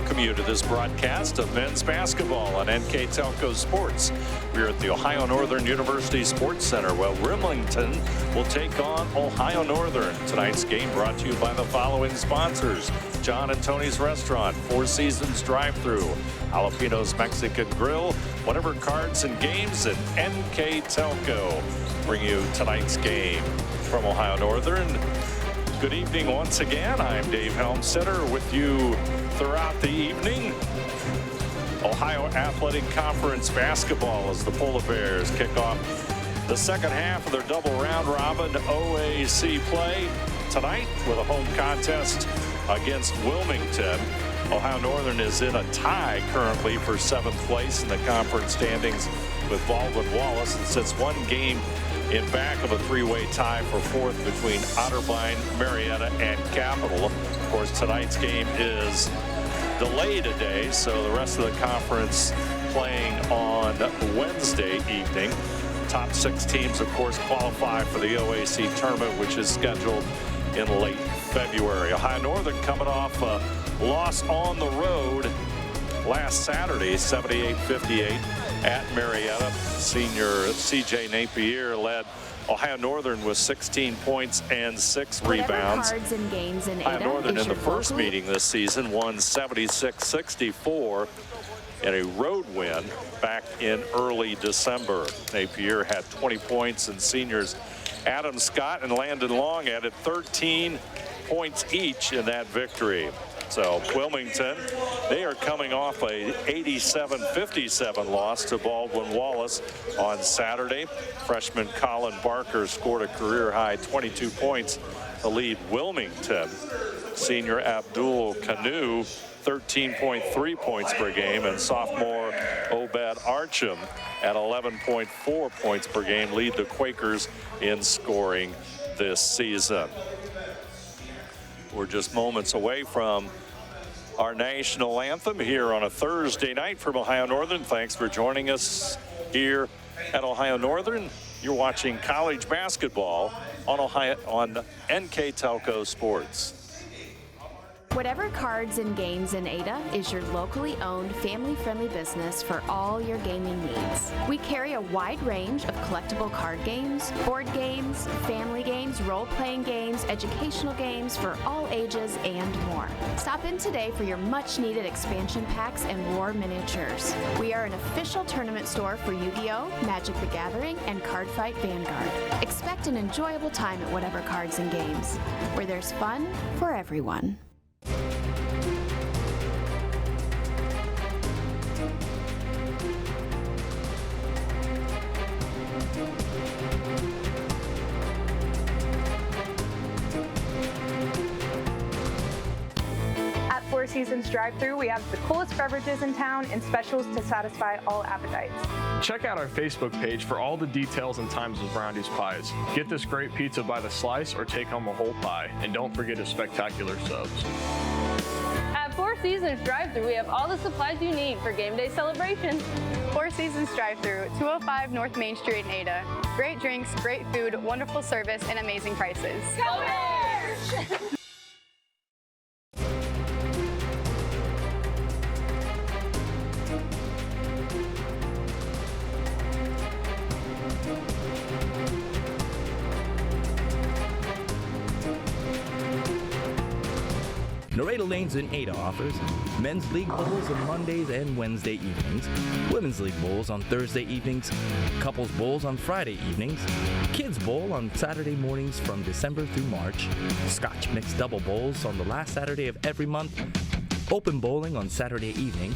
welcome you to this broadcast of men's basketball on NKTelco Sports. We're at the Ohio Northern University Sports Center, where Wilmington will take on Ohio Northern. Tonight's game brought to you by the following sponsors: John and Tony's Restaurant, Four Seasons Drive-Thru, Jalapeno's Mexican Grill, Whatever Cards and Games, and NKTelco bring you tonight's game. From Ohio Northern, good evening once again. I'm Dave Helmstetter with you throughout the evening. Ohio Athletic Conference basketball as the Polar Bears kick off the second half of their double round robin OAC play tonight with a home contest against Wilmington. Ohio Northern is in a tie currently for 7th place in the conference standings with Baldwin-Wallace, and sits one game in back of a three-way tie for 4th between Otterbein, Marietta, and Capital. Of course, tonight's game is delayed a day, so the rest of the conference playing on Wednesday evening. Top 6 teams, of course, qualify for the OAC tournament, which is scheduled in late February. Ohio Northern coming off a loss on the road last Saturday, 78-58 at Marietta. Senior C.J. Napier led Ohio Northern with 16 points and 6 rebounds. Cards and games in Ohio Northern in the first meeting this season won 76-64 in a road win back in early December. Napier had 20 points, and seniors Adam Scott and Landon Long added 13 points each in that victory. So Wilmington, they are coming off a 87-57 loss to Baldwin-Wallace on Saturday. Freshman Colin Barker scored a career-high 22 points to lead Wilmington. Senior Abdul Kanu, 13.3 points per game, and sophomore Obed Archam at 11.4 points per game lead the Quakers in scoring this season. We're just moments away from our national anthem here on a Thursday night from Ohio Northern. Thanks for joining us here at Ohio Northern. You're watching college basketball on NKTelco Sports. Whatever Cards and Games in Ada is your locally owned, family-friendly business for all your gaming needs. We carry a wide range of collectible card games, board games, family games, role-playing games, educational games for all ages, and more. Stop in today for your much-needed expansion packs and war miniatures. We are an official tournament store for Yu-Gi-Oh!, Magic the Gathering, and Cardfight Vanguard. Expect an enjoyable time at Whatever Cards and Games, where there's fun for everyone. Four Seasons Drive-Thru, we have the coolest beverages in town and specials to satisfy all appetites. Check out our Facebook page for all the details and times of Brownie's Pies. Get this great pizza by the slice or take home a whole pie. And don't forget his spectacular subs. At Four Seasons Drive-Thru, we have all the supplies you need for game day celebrations. Four Seasons Drive-Thru, 205 North Main Street in Ada. Great drinks, great food, wonderful service, and amazing prices. Go Bears! Nareda Lanes in Ada offers men's league bowls on Mondays and Wednesday evenings, women's league bowls on Thursday evenings, couples bowls on Friday evenings, kids bowl on Saturday mornings from December through March, Scotch mixed double bowls on the last Saturday of every month, open bowling on Saturday evening,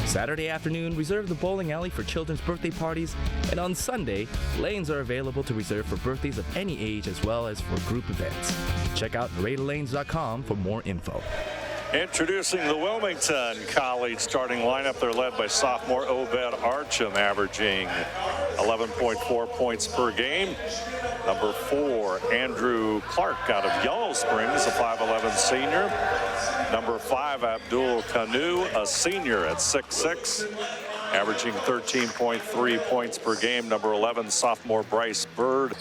Saturday afternoon reserve the bowling alley for children's birthday parties, and on Sunday, lanes are available to reserve for birthdays of any age as well as for group events. Check out NaredaLanes.com for more info. Introducing the Wilmington College starting lineup. They're led by sophomore Obed Archam, averaging 11.4 points per game. Number 4, Andrew Clark out of Yellow Springs, a 5'11 senior. Number 5, Abdul Kanu, a senior at 6'6", averaging 13.3 points per game. Number 11, sophomore Bryce Bird.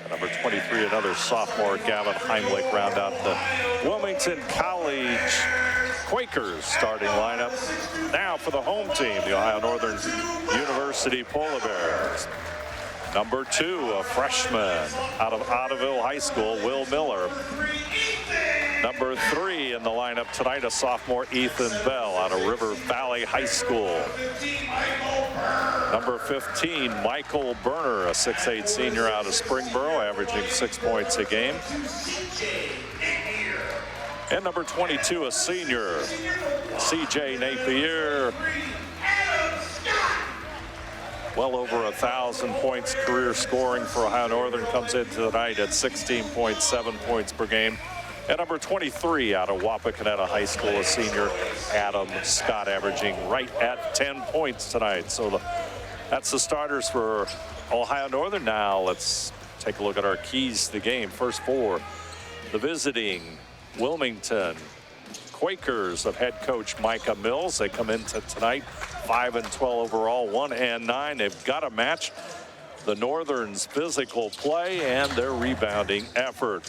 Number 23, another sophomore, Gavin Heimlich, round out the Wilmington College Quakers starting lineup now for the home team, the Ohio Northern University Polar Bears. Number 2, a freshman out of Ottoville High School, Will Miller. Number 3 in the lineup tonight, a sophomore, Ethan Bell out of River Valley High School. Number 15, Michael Berner, a 6'8" senior out of Springboro, averaging 6 points a game. And number 22, a senior, CJ Napier. Well over 1,000 points career scoring for Ohio Northern, comes in tonight at 16.7 points per game. And number 23 out of Wapakoneta High School, a senior, Adam Scott, averaging right at 10 points tonight. So that's the starters for Ohio Northern. Now let's take a look at our keys to the game. First for the visiting Wilmington Quakers of head coach Micah Mills. They come into tonight 5-12 overall, 1-9. They've got to match the Northern's physical play and their rebounding effort.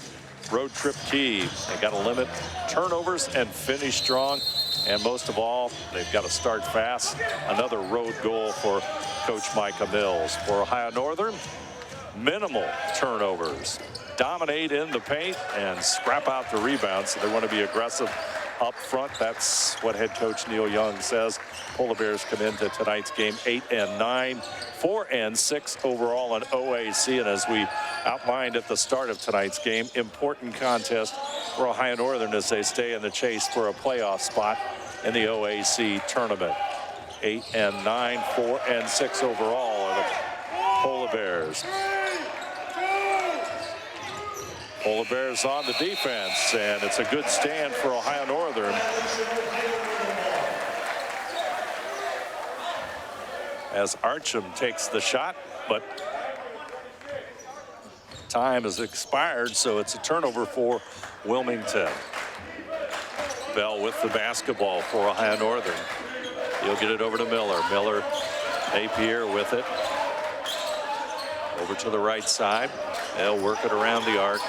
Road trip key. They got to limit turnovers and finish strong. And most of all, they've got to start fast. Another road goal for Coach Micah Mills. For Ohio Northern, minimal turnovers. Dominate in the paint and scrap out the rebounds. So they want to be aggressive up front. That's what head coach Neil Young says. Polar Bears come into tonight's game 8-9, 4-6 overall in OAC. And as we outlined at the start of tonight's game, important contest for Ohio Northern as they stay in the chase for a playoff spot in the OAC tournament. 8-9, 4-6 overall are the Polar Bears. Polar Bears on the defense, and it's a good stand for Ohio Northern. As Archam takes the shot, but time has expired, so it's a turnover for Wilmington. Bell with the basketball for Ohio Northern. He'll get it over to Miller. Miller, Napier with it. Over to the right side. They'll work it around the arc.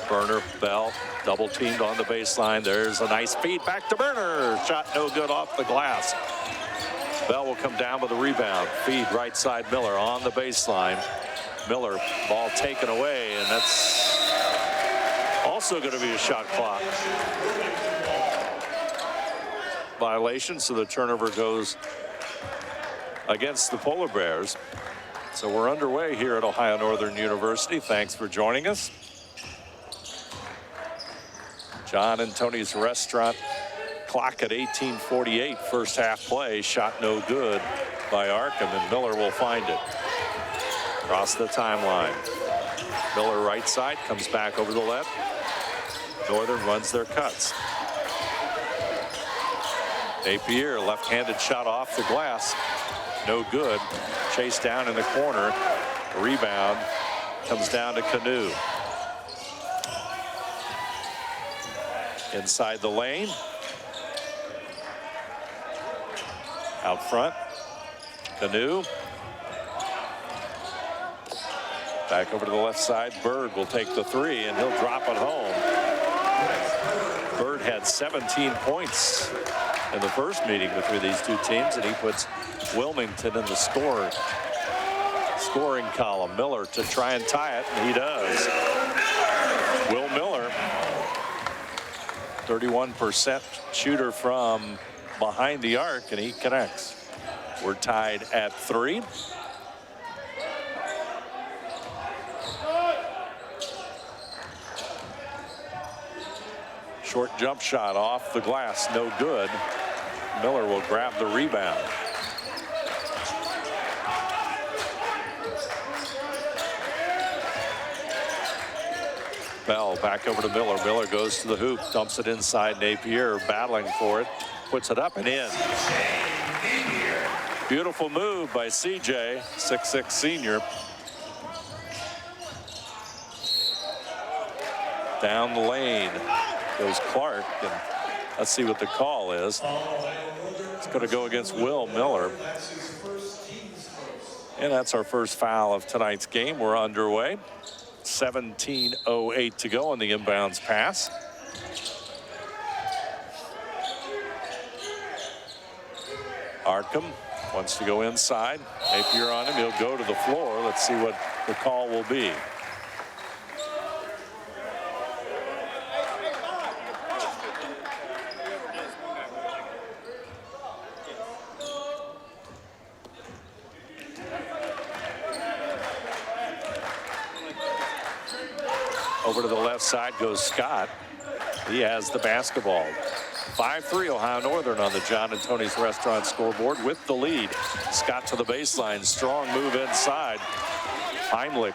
Berner, Bell, double teamed on the baseline. There's a nice feed back to Berner. Shot no good off the glass. Bell will come down with a rebound. Feed right side, Miller on the baseline. Miller, ball taken away, and that's also going to be a shot clock violation. So the turnover goes against the Polar Bears. So we're underway here at Ohio Northern University. Thanks for joining us. John and Tony's Restaurant, clock at 18:48, first half play. Shot no good by Arkham, and Miller will find it. Across the timeline. Miller right side, comes back over the left. Northern runs their cuts. Napier, left-handed shot off the glass. No good. Chased down in the corner. Rebound comes down to Canoe. Inside the lane. Out front. Canoe. Back over to the left side. Bird will take the three, and he'll drop it home. Bird had 17 points in the first meeting between these two teams, and he puts Wilmington in the scoring column. Miller to try and tie it, and he does. Will Miller, 31% shooter from behind the arc, and he connects. We're tied at 3. Short jump shot off the glass, no good. Miller will grab the rebound. Bell back over to Miller. Miller goes to the hoop, dumps it inside. Napier battling for it, puts it up and in. Beautiful move by CJ, 6'6" senior. Down the lane goes Clark, and let's see what the call is. It's going to go against Will Miller. And that's our first foul of tonight's game. We're underway. 17:08 to go on the inbounds pass. Arkham wants to go inside. Napier on him. He'll go to the floor. Let's see what the call will be. Over to the left side goes Scott. He has the basketball. 5-3 Ohio Northern on the John and Tony's Restaurant scoreboard with the lead. Scott to the baseline. Strong move inside. Heimlich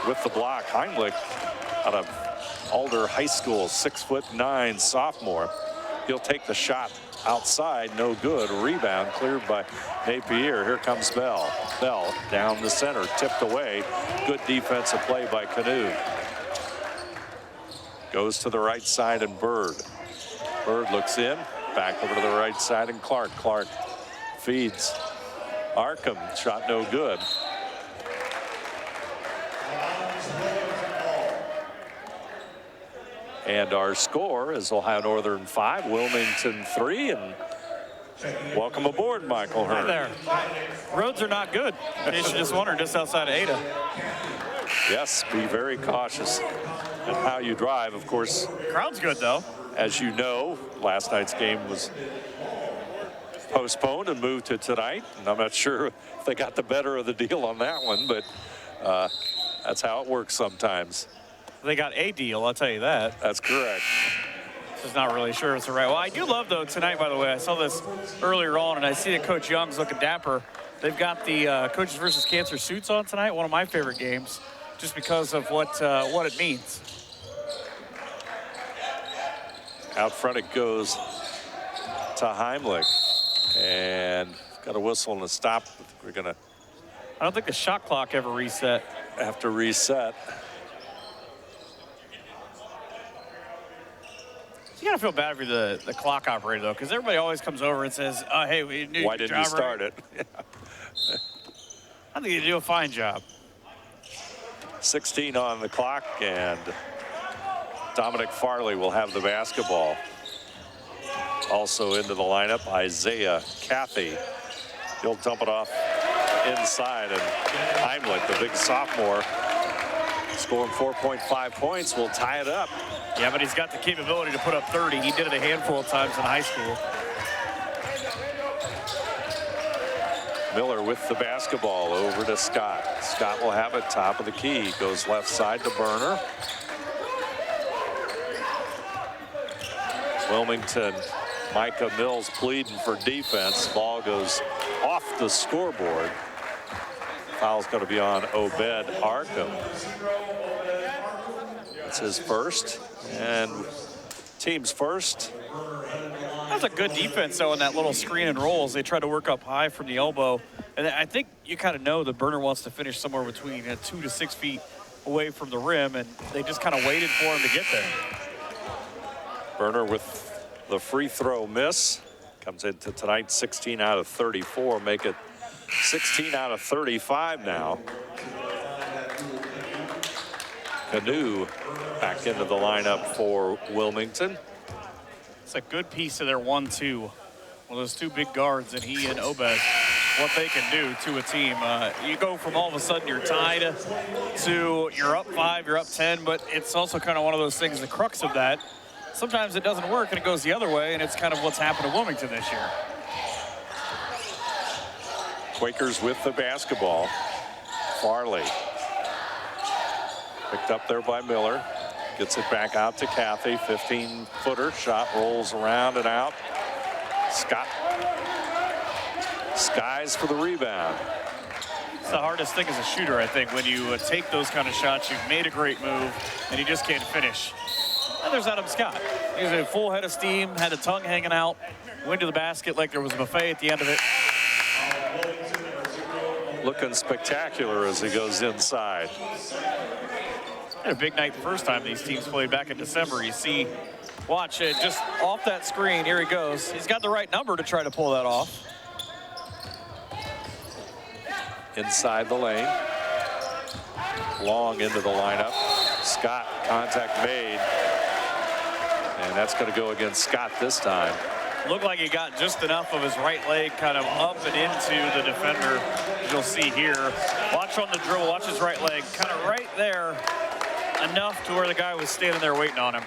with the block. Heimlich out of Alder High School, 6'9" sophomore. He'll take the shot outside. No good. Rebound cleared by Napier. Here comes Bell. Bell down the center. Tipped away. Good defensive play by Canoe. Goes to the right side and Bird. Bird looks in, back over to the right side, and Clark. Clark feeds. Arkham, shot no good. And our score is Ohio Northern 5, Wilmington 3, and welcome aboard, Michael Hearn. Hi there. Roads are not good, in case you just wondered, just outside of Ada. Yes, be very cautious in how you drive. Of course, Crowd's good, though. As you know, last night's game was postponed and moved to tonight. And I'm not sure if they got the better of the deal on that one, but that's how it works sometimes. They got a deal, I'll tell you that. That's correct. Just not really sure it's the right. Well, I do love, though, tonight, by the way. I saw this earlier on, and I see that Coach Young's looking dapper. They've got the Coaches versus Cancer suits on tonight, one of my favorite games, just because of what it means. Out front it goes to Heimlich. And got a whistle and a stop. We're going to I don't think the shot clock ever reset. have to reset. You gotta feel bad for the clock operator, though, because everybody always comes over and says, hey, Why didn't you start it? I think you do a fine job. 16 on the clock, and Dominic Farley will have the basketball. Also into the lineup, Isaiah Cathy. He'll dump it off inside, and Heimlich, the big sophomore, scoring 4.5 points, will tie it up. Yeah, but he's got the capability to put up 30. He did it a handful of times in high school. Miller with the basketball over to Scott. Scott will have it top of the key. Goes left side to Burner. Wilmington, Micah Mills pleading for defense. Ball goes off the scoreboard. Foul's going to be on Obed Arkham. That's his first, and team's first. That was a good defense, though, in that little screen and roll as they try to work up high from the elbow. And I think you kind of know that Burner wants to finish somewhere between 2 to 6 feet away from the rim, and they just kind of waited for him to get there. Burner with the free throw miss. Comes into tonight 16 out of 34. Make it 16 out of 35 now. Canoe back into the lineup for Wilmington. It's a good piece of their 1-2. One of those two big guards, and he and Obed, what they can do to a team. You go from all of a sudden you're tied to you're up 5, you're up 10, but it's also kind of one of those things, the crux of that. Sometimes it doesn't work and it goes the other way, and it's kind of what's happened to Wilmington this year. Quakers with the basketball. Farley. Picked up there by Miller. Gets it back out to Cathy. 15-footer. Shot rolls around and out. Scott. Skies for the rebound. It's the hardest thing as a shooter, I think, when you take those kind of shots. You've made a great move, and you just can't finish. And there's Adam Scott. He's a full head of steam, had a tongue hanging out, went to the basket like there was a buffet at the end of it. Looking spectacular as he goes inside. Had a big night the first time these teams played back in December. You see, watch it just off that screen. Here he goes. He's got the right number to try to pull that off. Inside the lane. Long into the lineup. Scott, contact made. And that's going to go against Scott this time. Looked like he got just enough of his right leg kind of up and into the defender. You'll see here. Watch on the dribble, watch his right leg, kind of right there, enough to where the guy was standing there waiting on him.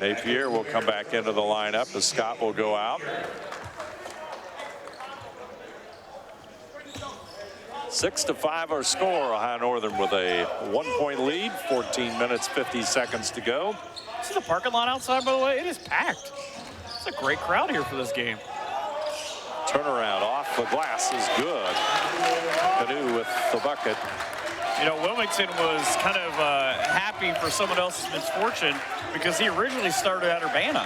Napier will come back into the lineup as Scott will go out. 6-5 our score. Ohio Northern with a 1-point lead. 14 minutes, 50 seconds to go. This is the parking lot outside, by the way. It is packed. It's a great crowd here for this game. Turnaround off the glass is good. Canoe with the bucket. You know, Wilmington was kind of happy for someone else's misfortune because he originally started at Urbana.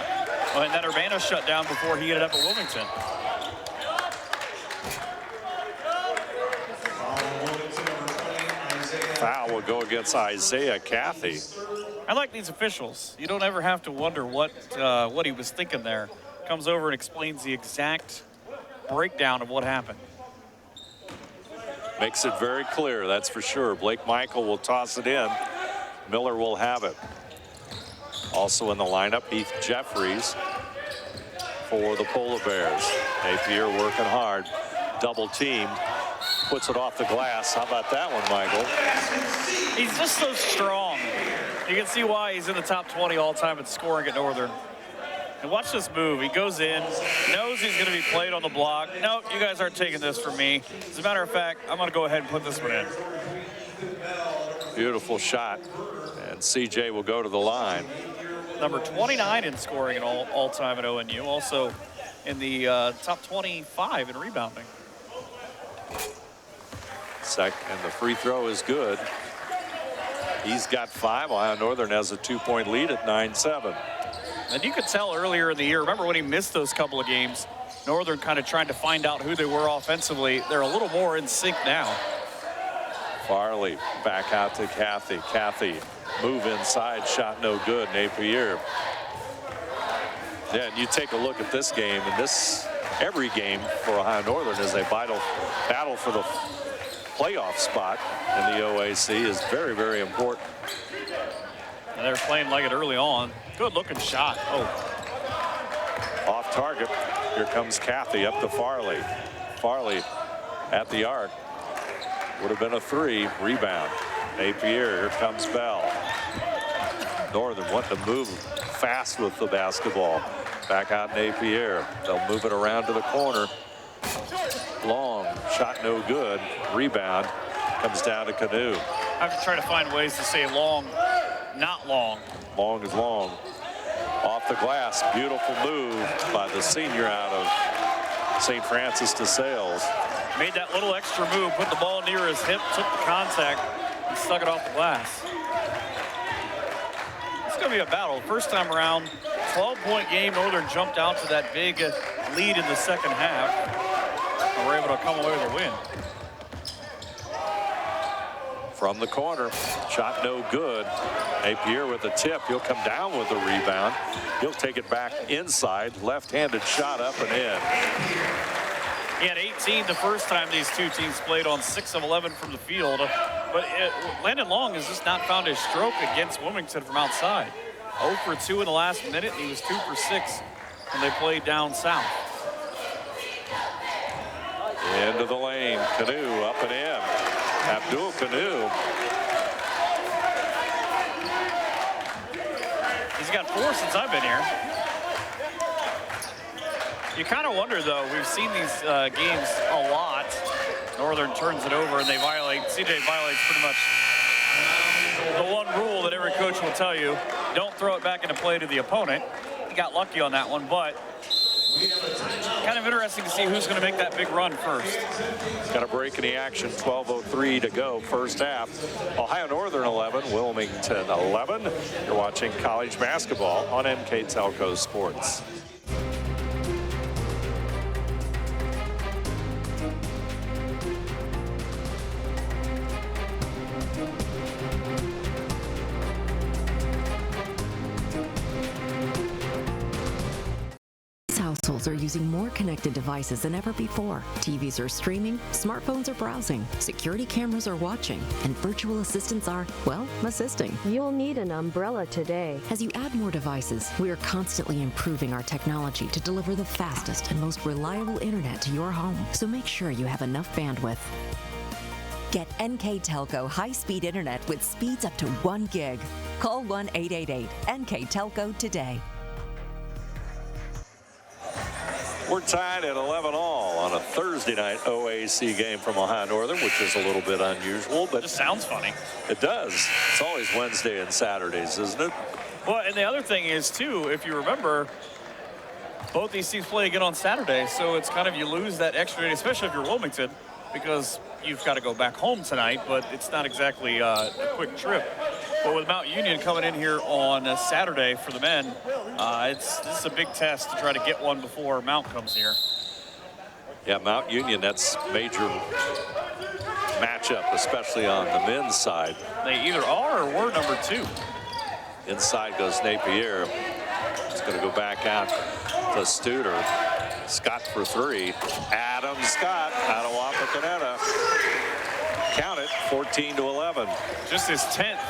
And then Urbana shut down before he ended up at Wilmington. Foul will go against Isaiah Cathy. I like these officials. You don't ever have to wonder what he was thinking there. Comes over and explains the exact breakdown of what happened. Makes it very clear, that's for sure. Blake Michael will toss it in. Miller will have it. Also in the lineup, Heath Jeffries for the Polar Bears. Napier working hard. Double team. Puts it off the glass. How about that one, Michael? He's just so strong. You can see why he's in the top 20 all time in scoring at Northern. And watch this move. He goes in, knows he's going to be played on the block. No, you guys aren't taking this from me. As a matter of fact, I'm going to go ahead and put this one in. Beautiful shot. And CJ will go to the line. Number 29 in scoring all time at ONU. Also in the top 25 in rebounding. And the free throw is good. He's got 5. Ohio Northern has a 2-point lead at 9-7. And you could tell earlier in the year, remember when he missed those couple of games, Northern kind of trying to find out who they were offensively. They're a little more in sync now. Farley back out to Cathy. Cathy move inside, shot no good. Napier. Yeah, and you take a look at this game, and every game for Ohio Northern is a vital battle for the playoff spot in the OAC is very, very important. And they're playing like it early on. Good looking shot. Oh. Off target. Here comes Cathy up to Farley. Farley at the arc. Would have been a 3. Rebound. Napier. Here comes Bell. Northern wanting to move fast with the basketball. Back out Napier. They'll move it around to the corner. Long. Shot no good. Rebound. Comes down to Canoe. I have to try to find ways to say long, not long. Long is long. Off the glass. Beautiful move by the senior out of St. Francis de Sales. Made that little extra move, put the ball near his hip, took the contact, and stuck it off the glass. It's going to be a battle. First time around, 12-point game. Northern jumped out to that big lead in the second half. And were able to come away with a win. From the corner, shot no good. Napier with the tip. He'll come down with the rebound. He'll take it back inside. Left-handed shot up and in. He had 18 the first time these two teams played on 6 of 11 from the field. But Landon Long has just not found his stroke against Wilmington from outside. 0 for 2 in the last minute, and he was 2 for 6 when they played down south. Into the lane. Canoe up and in. Abdul Canoe. He's got 4 since I've been here. You kind of wonder, though, we've seen these games a lot. Northern turns it over and they violate, CJ violates pretty much the one rule that every coach will tell you, don't throw it back into play to the opponent. He got lucky on that one, but kind of interesting to see who's going to make that big run first. Got a break in the action, 12:03 to go, first half. Ohio Northern 11, Wilmington 11. You're watching college basketball on NKTelco Sports. Household households are using more connected devices than ever before. TVs are streaming, smartphones are browsing, security cameras are watching, and virtual assistants are, well, assisting. You'll need an umbrella today. As you add more devices, we are constantly improving our technology to deliver the fastest and most reliable internet to your home. So make sure you have enough bandwidth. Get NKTelco high-speed internet with speeds up to 1 gig. Call 1-888-NKTelco today. We're tied at 11 all on a Thursday night OAC game from Ohio Northern, which is a little bit unusual, but It just sounds funny. it does. It's always Wednesday and Saturdays, isn't it? Well, and the other thing is, too, if you remember, both these teams play again on Saturday, so it's kind of you lose that extra day, especially if you're Wilmington, because you've got to go back home tonight, but it's not exactly a quick trip. But with Mount Union coming in here on Saturday for the men, this is a big test to try to get one before Mount comes here. Yeah, Mount Union, that's major matchup, especially on the men's side. They either are or were number 2. Inside goes Napier. It's going to go back out to Studer. Scott for 3. Adam Scott out of Wapakoneta. Count it, 14-11. Just his 10th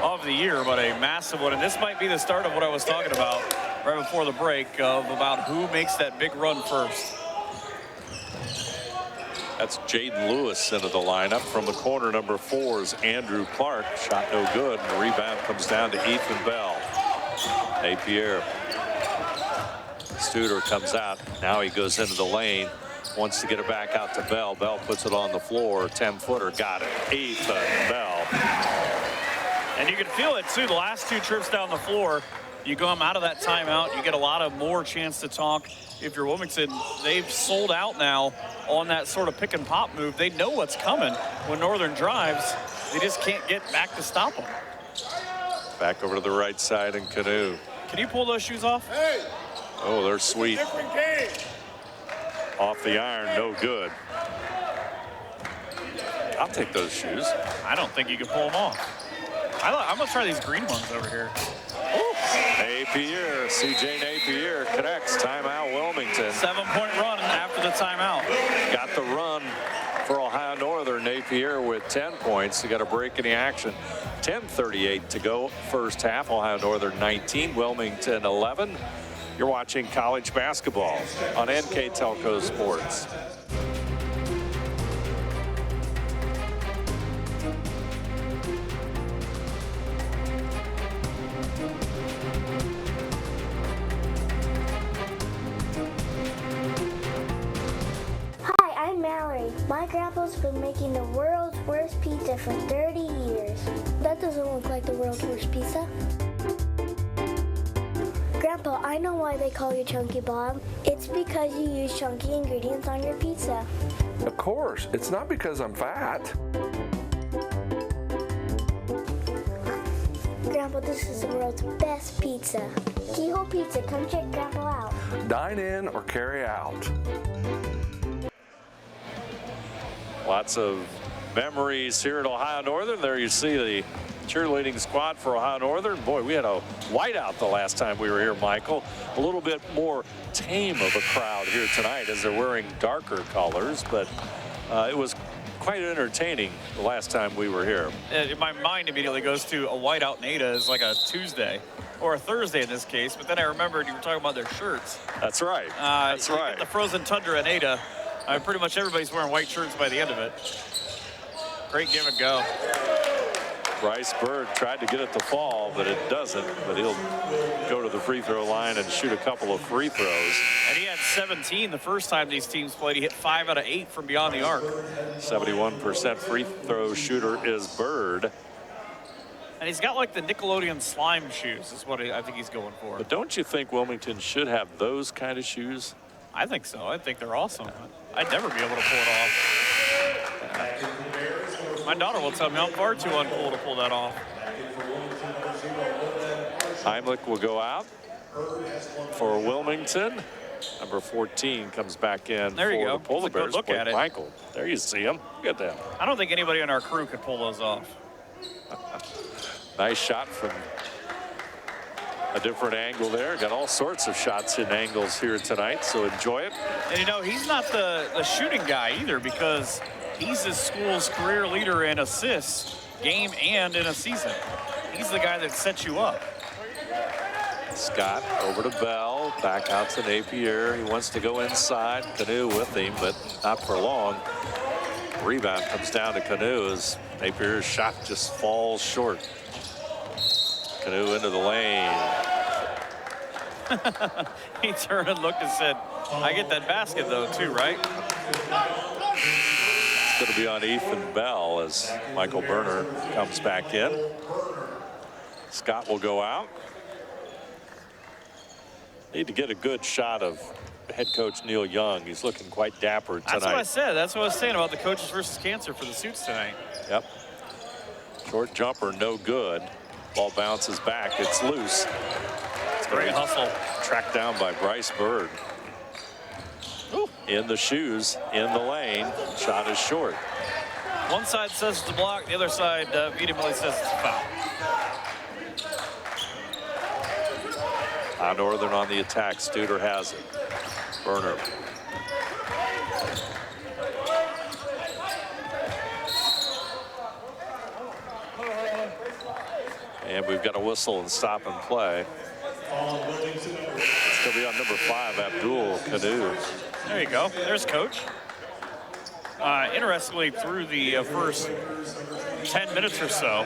of the year, but a massive one. And this might be the start of what I was talking about right before the break of about who makes that big run first. That's Jaden Lewis into the lineup. From the corner, number 4 is Andrew Clark. Shot no good, and the rebound comes down to Ethan Bell. Napier. Studer comes out. Now he goes into the lane. Wants to get it back out to Bell. Bell puts it on the floor. 10-footer. Got it. Ethan Bell. And you can feel it, too. The last 2 trips down the floor, you come out of that timeout, you get a lot of more chance to talk. If you're Wilmington, they've sold out now on that sort of pick and pop move. They know what's coming when Northern drives. They just can't get back to stop them. Back over to the right side in Canoe. Can you pull those shoes off? Hey. Oh, they're sweet. Different game. Off the iron, no good. I'll take those shoes. I don't think you can pull them off. I'm going to try these green ones over here. Ooh. Napier, C.J. Napier connects. Timeout, Wilmington. 7-point run after the timeout. Got the run for Ohio Northern. Napier with 10 points. He got a break in the action. 10:38 to go, first half. Ohio Northern 19, Wilmington 11. You're watching college basketball on NKTelco Sports. My grandpa's been making the world's worst pizza for 30 years. That doesn't look like the world's worst pizza. Grandpa, I know why they call you Chunky Bob. It's because you use chunky ingredients on your pizza. Of course. It's not because I'm fat. Grandpa, this is the world's best pizza. Keyhole Pizza, come check Grandpa out. Dine in or carry out. Lots of memories here at Ohio Northern. There you see the cheerleading squad for Ohio Northern. Boy, we had a whiteout the last time we were here, Michael. A little bit more tame of a crowd here tonight as they're wearing darker colors, but it was quite entertaining the last time we were here. My mind immediately goes to a whiteout in Ada is like a Tuesday or a Thursday in this case, but then I remembered you were talking about their shirts. That's right. That's right. The frozen tundra in Ada. Pretty much everybody's wearing white shirts by the end of it. Great give and go. Bryce Bird tried to get it to fall, but it doesn't. But he'll go to the free throw line and shoot a couple of free throws. And he had 17 the first time these teams played. He hit 5 out of 8 from beyond the arc. 71% free throw shooter is Bird. And he's got like the Nickelodeon slime shoes is what I think he's going for. But don't you think Wilmington should have those kind of shoes? I think so. I think they're awesome. I'd never be able to pull it off. My daughter will tell me I'm far too uncool to pull that off. Heimlich will go out for Wilmington. Number 14 comes back in there you for go. the Polar Bears. Look at it. Michael, there you see him. Look at that. I don't think anybody on our crew could pull those off. Nice shot from A different angle there. Got all sorts of shots and angles here tonight, so enjoy it. And you know, he's not the shooting guy either, because he's his school's career leader in assists, game and in a season. He's the guy that sets you up. Scott over to Bell, back out to Napier. He wants to go inside. Canoe with him, but not for long. Rebound comes down to Canoe as Napier's shot just falls short. Canoe into the lane. He turned and looked and said, I get that basket though too, right? It's going to be on Ethan Bell as Michael Berner comes back in. Scott will go out. Need to get a good shot of head coach Neil Young. He's looking quite dapper tonight. That's what I said. That's what I was saying about the coaches versus cancer for the suits tonight. Yep. Short jumper, no good. Ball bounces back. It's loose. It's great hustle. Tracked down by Bryce Bird. Ooh. In the shoes, in the lane. Shot is short. One side says it's a block. The other side vehemently says it's a foul. Northern on the attack. Studer has it. Berner. And we've got a whistle and stop and play. It's going to be on number 5, Abdul Canoe. There you go. There's coach. Interestingly, through the first 10 minutes or so,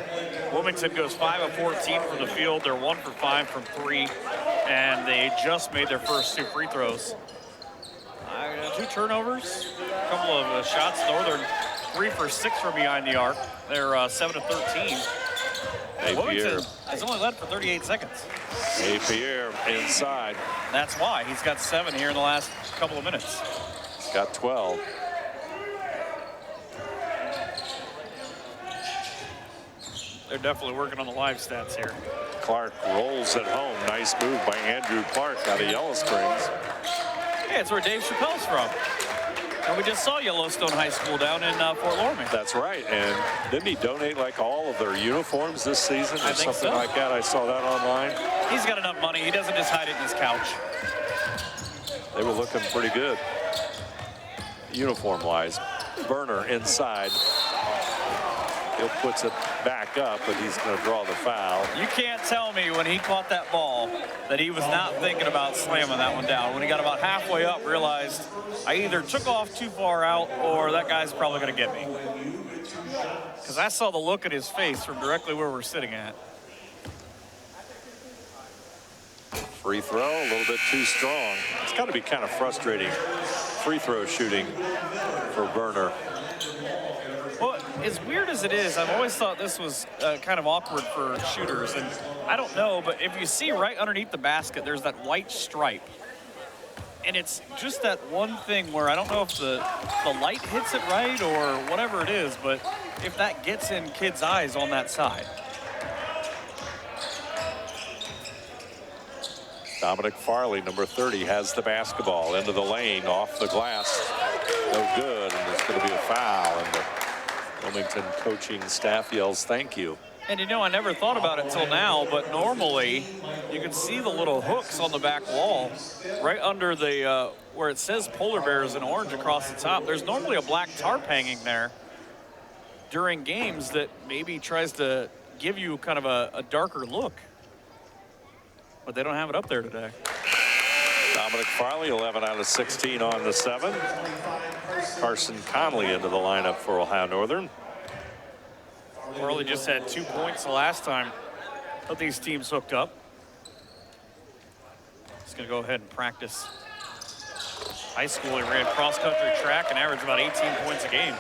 Wilmington goes 5 of 14 from the field. They're 1 for 5 from 3, and they just made their first 2 free throws. 2 turnovers, a couple of shots. Northern 3 for 6 from behind the arc. They're 7 of 13. Wilmington has only led for 38 seconds. Napier inside. That's why he's got 7 here in the last couple of minutes. He's got 12. They're definitely working on the live stats here. Clark rolls at home. Nice move by Andrew Clark out of Yellow Springs. Yeah, it's where Dave Chappelle's from. And we just saw Yellowstone High School down in Fort Loramie. That's right. And didn't he donate like all of their uniforms this season or something like that? I saw that online. He's got enough money. He doesn't just hide it in his couch. They were looking pretty good uniform-wise. Berner inside. He'll puts it back up, but he's going to draw the foul. You can't tell me when he caught that ball that he was not thinking about slamming that one down. When he got about halfway up, realized I either took off too far out or that guy's probably going to get me. Because I saw the look at his face from directly where we're sitting at. Free throw, a little bit too strong. It's got to be kind of frustrating free throw shooting for Berner. Well, as weird as it is, I've always thought this was kind of awkward for shooters. And I don't know, but if you see right underneath the basket, there's that white stripe. And it's just that one thing where I don't know if the light hits it right or whatever it is, but if that gets in kids' eyes on that side. Dominic Farley, number 30, has the basketball into the lane, off the glass. No good, and there's going to be a foul. And the Wilmington coaching staff yells, thank you. And you know, I never thought about it till now, but normally you can see the little hooks on the back wall right under the where it says Polar Bears in orange across the top. There's normally a black tarp hanging there during games that maybe tries to give you kind of a darker look. But they don't have it up there today. Dominic Farley, 11 out of 16 on the 7. Carson Conley into the lineup for Ohio Northern. Farley just had 2 points the last time that these teams hooked up. He's going to go ahead and practice. High school, he ran cross-country track and averaged about 18 points a game.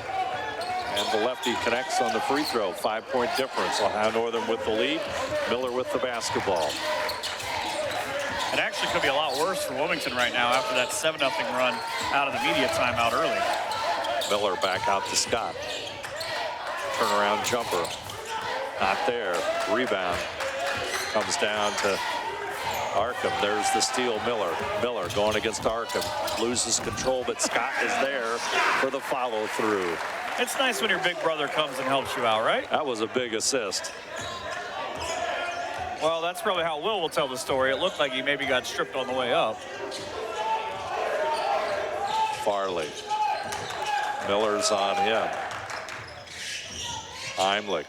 And the lefty connects on the free throw. 5-point difference. Ohio Northern with the lead. Miller with the basketball. It actually could be a lot worse for Wilmington right now after that 7-0 run out of the media timeout early. Miller back out to Scott. Turnaround jumper. Not there. Rebound. Comes down to Arkham. There's the steal, Miller. Miller going against Arkham. Loses control, but Scott is there for the follow-through. It's nice when your big brother comes and helps you out, right? That was a big assist. Well, that's probably how Will tell the story. It looked like he maybe got stripped on the way up. Farley. Miller's on him. Heimlich.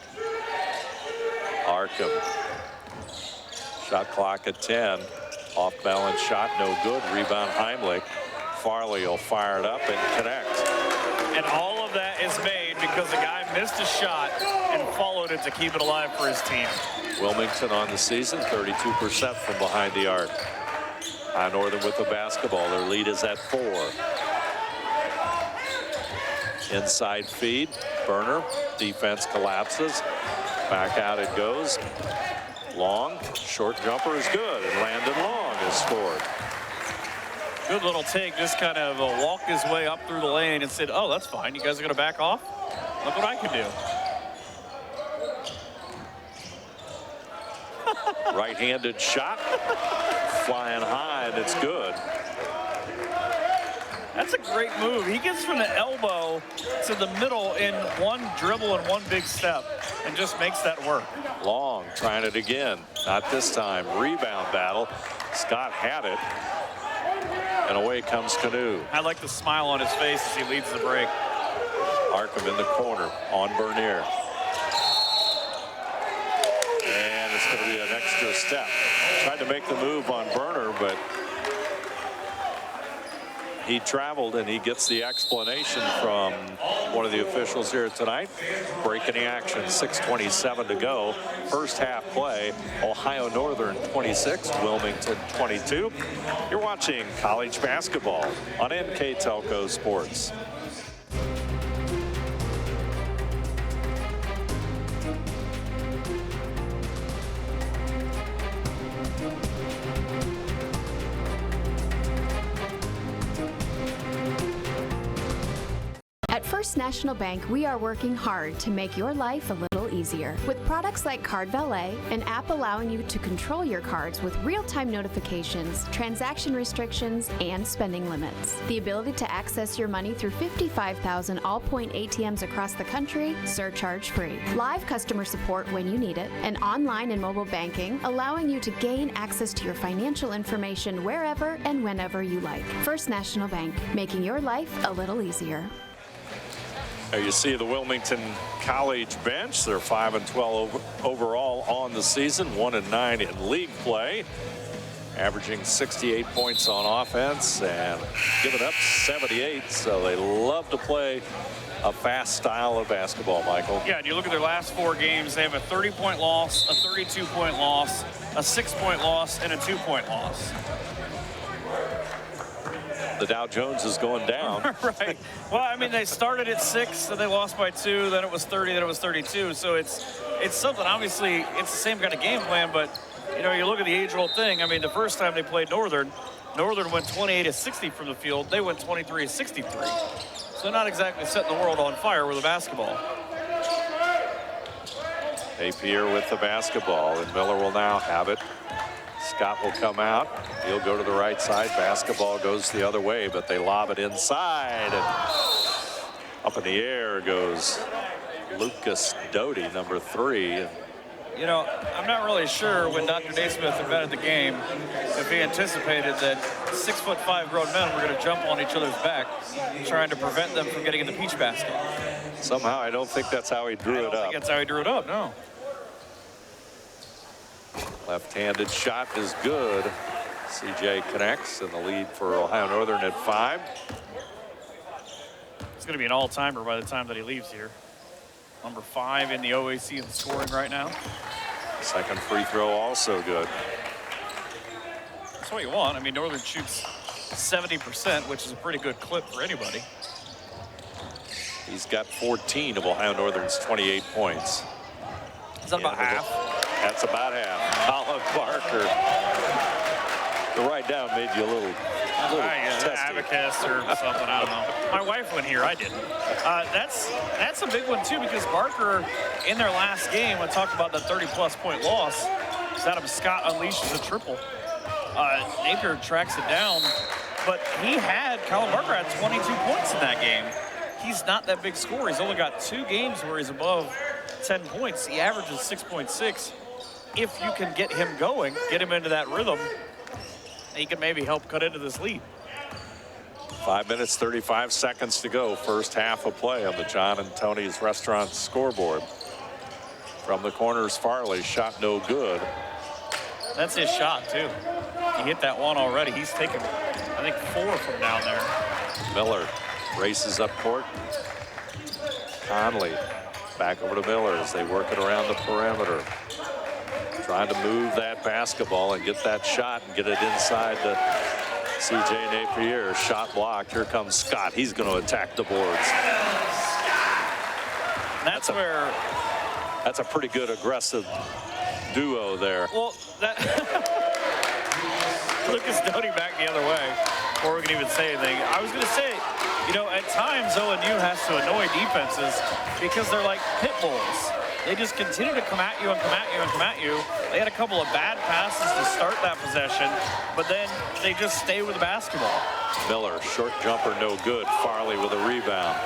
Arkham. Shot clock at 10. Off balance shot, no good. Rebound Heimlich. Farley will fire it up and connect. And all of that is made because the guy missed a shot and followed it to keep it alive for his team. Wilmington on the season, 32% from behind the arc. High Northern with the basketball. Their lead is at 4. Inside feed. Burner. Defense collapses. Back out it goes. Long. Short jumper is good. And Landon Long has scored. Good little take. Just kind of walked his way up through the lane and said, oh, that's fine. You guys are going to back off? Look what I can do. Right-handed shot. Flying high, and it's good. That's a great move. He gets from the elbow to the middle in one dribble and one big step and just makes that work. Long trying it again. Not this time. Rebound battle. Scott had it. And away comes Canoe. I like the smile on his face as he leads the break. Arkham in the corner on Bernier. And it's going to be an extra step. Tried to make the move on Burner, but he traveled, and he gets the explanation from one of the officials here tonight. Breaking the action, 6:27 to go. First half play, Ohio Northern 26, Wilmington 22. You're watching college basketball on NKTelco Sports. At First National Bank, we are working hard to make your life a little easier. With products like Card Valet, an app allowing you to control your cards with real-time notifications, transaction restrictions, and spending limits. The ability to access your money through 55,000 all-point ATMs across the country, surcharge-free. Live customer support when you need it, and online and mobile banking, allowing you to gain access to your financial information wherever and whenever you like. First National Bank, making your life a little easier. There you see the Wilmington College bench. They're 5-12 overall on the season, 1-9 in league play, averaging 68 points on offense and giving up 78. So they love to play a fast style of basketball, Michael. Yeah, and you look at their last 4 games, they have a 30-point loss, a 32-point loss, a 6-point loss, and a 2-point loss. The Dow Jones is going down. Right. Well, I mean, they started at 6, and they lost by 2. Then it was 30. Then it was 32. So it's something. Obviously, it's the same kind of game plan. But you know, you look at the age-old thing. I mean, the first time they played Northern went 28 of 60 from the field. They went 23 of 63. So not exactly setting the world on fire with a basketball. Napier with the basketball, and Miller will now have it. Scott will come out. He'll go to the right side. Basketball goes the other way, but they lob it inside. And up in the air goes Lucas Doty, number 3. You know, I'm not really sure when Dr. Naismith invented the game if he anticipated that 6'5" grown men were going to jump on each other's back, trying to prevent them from getting in the peach basket. Somehow, I don't think that's how he drew it up. I don't think that's how he drew it up, no. Left-handed shot is good. CJ connects, and the lead for Ohio Northern at 5. It's going to be an all-timer by the time that he leaves here. Number 5 in the OAC in scoring right now. Second free throw also good. That's what you want. I mean, Northern shoots 70%, which is a pretty good clip for anybody. He's got 14 of Ohio Northern's 28 points. Is that about half? That's about half. Colin Parker. The write down made you a little abacus or something. I don't know. My wife went here. I didn't. That's a big one too, because Barker in their last game, I talked about the 30-plus point loss. Adam Scott unleashes a triple. Napier tracks it down, but Colin Barker had 22 points in that game. He's not that big scorer. He's only got 2 games where he's above 10 points. He averages 6.6. if you can get him going, get him into that rhythm, he can maybe help cut into this lead. 5 minutes, 35 seconds to go. First half of play on the John and Tony's Restaurant scoreboard. From the corners, Farley, shot no good. That's his shot, too. He hit that one already. He's taken, I think, 4 from down there. Miller races up court. Conley back over to Miller as they work it around the perimeter. Trying to move that basketball and get that shot and get it inside to C.J. Napier. Shot blocked. Here comes Scott. He's going to attack the boards. That's where... That's a pretty good aggressive duo there. Well, that... Lucas Doty back the other way before we can even say anything. I was going to say, you know, at times ONU has to annoy defenses because they're like pit bulls. They just continue to come at you and come at you and come at you. They had a couple of bad passes to start that possession, but then they just stay with the basketball. Miller, short jumper, no good. Farley with a rebound.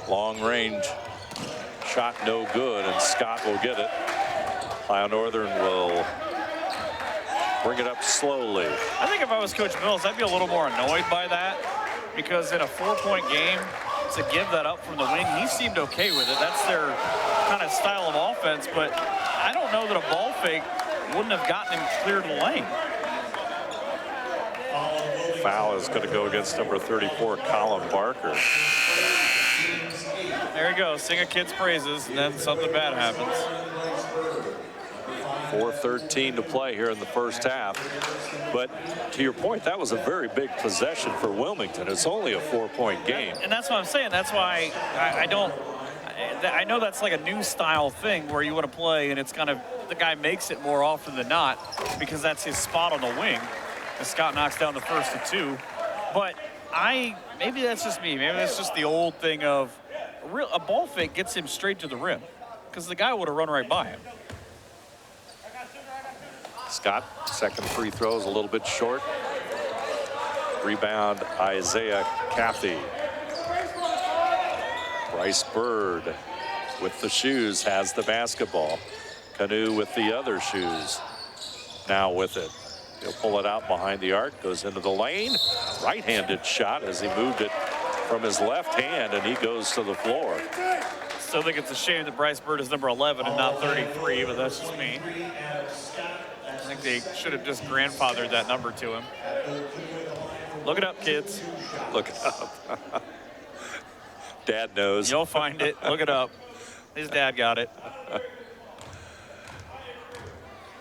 Long range shot, no good, and Scott will get it. Ohio Northern will bring it up slowly. I think if I was Coach Mills, I'd be a little more annoyed by that, because in a 4-point game, to give that up from the wing, he seemed okay with it. That's their kind of style of offense, but I don't know that a ball fake wouldn't have gotten him clear to the lane. Foul is going to go against number 34, Colin Barker. There you go, sing a kid's praises, and then something bad happens. 4:13 to play here in the first half. But to your point, that was a very big possession for Wilmington. It's only a 4-point game. And that's what I'm saying. That's why I know that's like a new style thing where you want to play and it's kind of, the guy makes it more often than not because that's his spot on the wing. And Scott knocks down the first of 2. But maybe that's just me. Maybe that's just the old thing of a ball fake gets him straight to the rim because the guy would have run right by him. Scott, second free throw is a little bit short. Rebound, Isaiah Cathy. Bryce Bird with the shoes has the basketball. Canoe with the other shoes. Now with it. He'll pull it out behind the arc, goes into the lane. Right-handed shot as he moved it from his left hand, and he goes to the floor. Still think it's a shame that Bryce Bird is number 11 and not 33, but that's just me. I think they should have just grandfathered that number to him. Look it up, kids. Look it up. Dad knows. You'll find it. Look it up. His dad got it.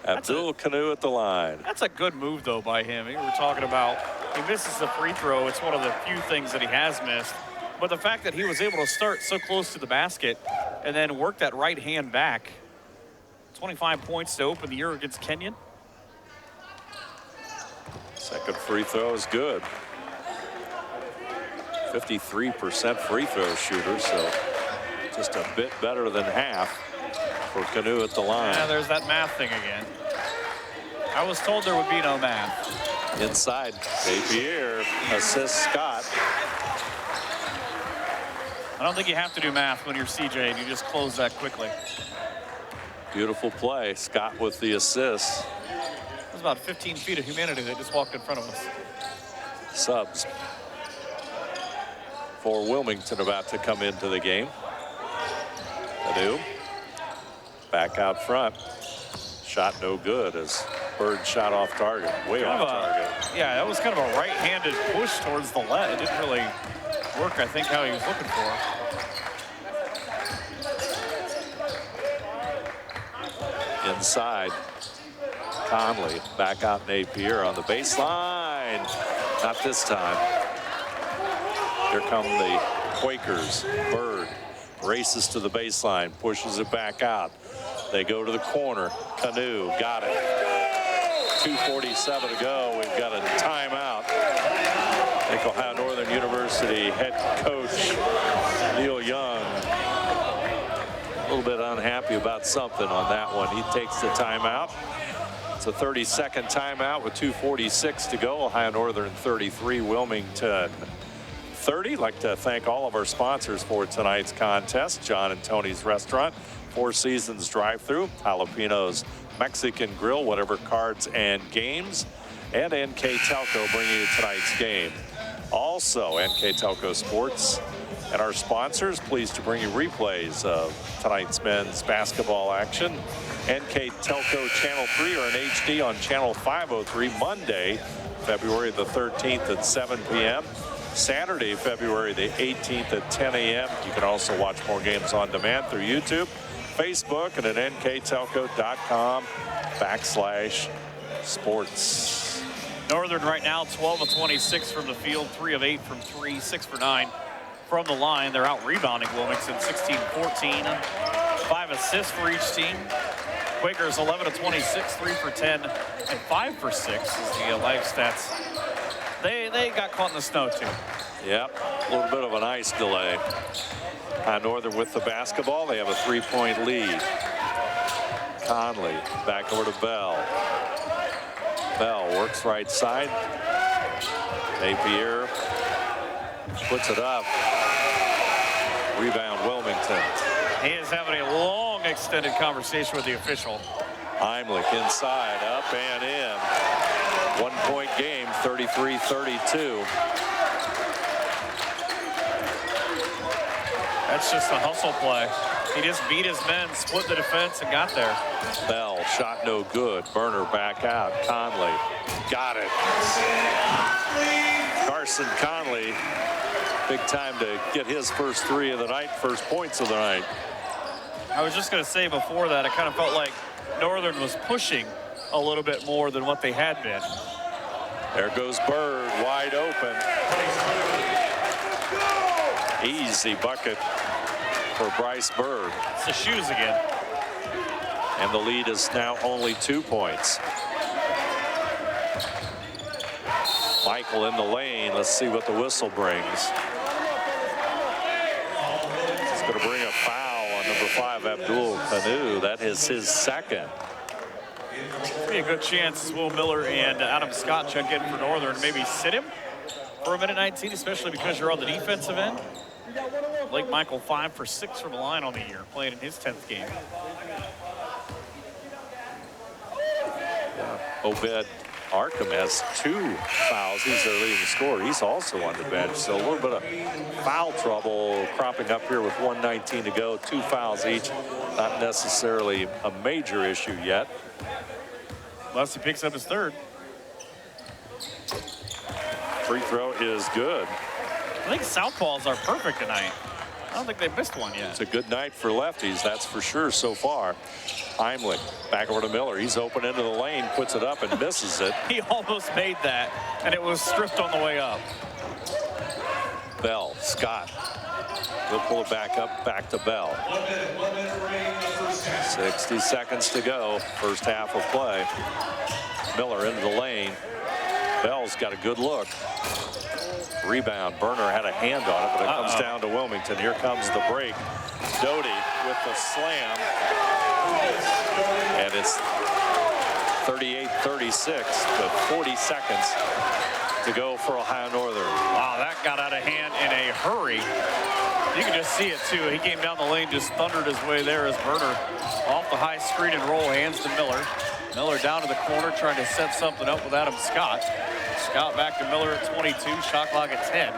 Abdul Canoe at the line. That's a good move, though, by him. We were talking about he misses the free throw. It's one of the few things that he has missed. But the fact that he was able to start so close to the basket and then work that right hand back. 25 points to open the year against Kenyon. Second free throw is good. 53% free throw shooter, so just a bit better than half for Canoe at the line. Yeah, there's that math thing again. I was told there would be no math. Inside, Napier assists Scott. I don't think you have to do math when you're CJ and you just close that quickly. Beautiful play. Scott with the assist. It was about 15 feet of humanity that just walked in front of us. Subs for Wilmington about to come into the game. Canoe back out front. Shot no good as Bird shot off target. Way off target. Yeah, that was kind of a right-handed push towards the lead. It didn't really work, I think, how he was looking for. Inside, Conley back out Napier on the baseline. Not this time. Here come the Quakers. Bird races to the baseline, pushes it back out. They go to the corner. Canoe got it. 2:47 to go. We've got a timeout. I think Ohio Northern University head coach Neil Young a little bit unhappy about something on that one. He takes the timeout. It's a 30-second timeout with 2:46 to go. Ohio Northern 33, Wilmington 30. I'd like to thank all of our sponsors for tonight's contest. John and Tony's Restaurant, Four Seasons drive-thru, Jalapenos Mexican Grill, whatever cards and games, and NKTelco bringing you tonight's game. Also, NKTelco Sports and our sponsors pleased to bring you replays of tonight's men's basketball action. NKTelco Channel 3 or in HD on Channel 503 Monday, February the 13th at 7 p.m. Saturday, February the 18th at 10 a.m. You can also watch more games on demand through YouTube, Facebook, and at nktelco.com/sports. Northern right now 12 of 26 from the field, 3 of 8 from 3, 6 for 9 from the line. They're out rebounding Wilmington 16-14, 5 assists for each team. Quakers 11 of 26, 3 for 10, and 5 for 6 is the live stats. They got caught in the snow too. Yep, a little bit of an ice delay. Northern with the basketball. They have a 3-point lead. Conley back over to Bell. Bell works right side. Napier puts it up. Rebound Wilmington. He is having a long extended conversation with the official. Heimlich inside, up and in. 1-point game, 33-32. That's just a hustle play. He just beat his men, split the defense, and got there. Bell, shot no good. Burner back out. Conley, got it. Carson Conley, big time to get his first 3 of the night, first points of the night. I was just going to say before that, it kind of felt like Northern was pushing a little bit more than what they had been. There goes Bird, wide open. Easy bucket for Bryce Bird. It's the shoes again. And the lead is now only 2 points. Michael in the lane. Let's see what the whistle brings. It's going to bring a foul on number 5, Abdul Kanu. That is his second. Be a good chance Will Miller and Adam Scott check in for Northern. Maybe sit him for a minute 19, especially because you're on the defensive end. Blake Michael 5 for 6 from the line on the year, playing in his 10th game. Obed Arkham has 2 fouls. He's their leading scorer. He's also on the bench. So a little bit of foul trouble cropping up here with 1:19 to go. 2 fouls each. Not necessarily a major issue yet. Unless he picks up his third. Free throw is good. I think southpaws are perfect tonight. I don't think they've missed one yet. It's a good night for lefties, that's for sure so far. Heimlich back over to Miller. He's open into the lane, puts it up and misses it. He almost made that, and it was stripped on the way up. Bell, Scott. He'll pull it back up, back to Bell. 60 seconds to go, first half of play. Miller into the lane. Bell's got a good look. Rebound. Burner had a hand on it, but it comes down to Wilmington. Here comes the break. Doty with the slam. And it's 38-36 with 40 seconds to go for Ohio Northern. Wow, that got out of hand in a hurry. You can just see it, too. He came down the lane, just thundered his way there as Burner off the high screen and roll, hands to Miller. Miller down to the corner, trying to set something up with Adam Scott. Scott back to Miller at 22, shot clock at 10.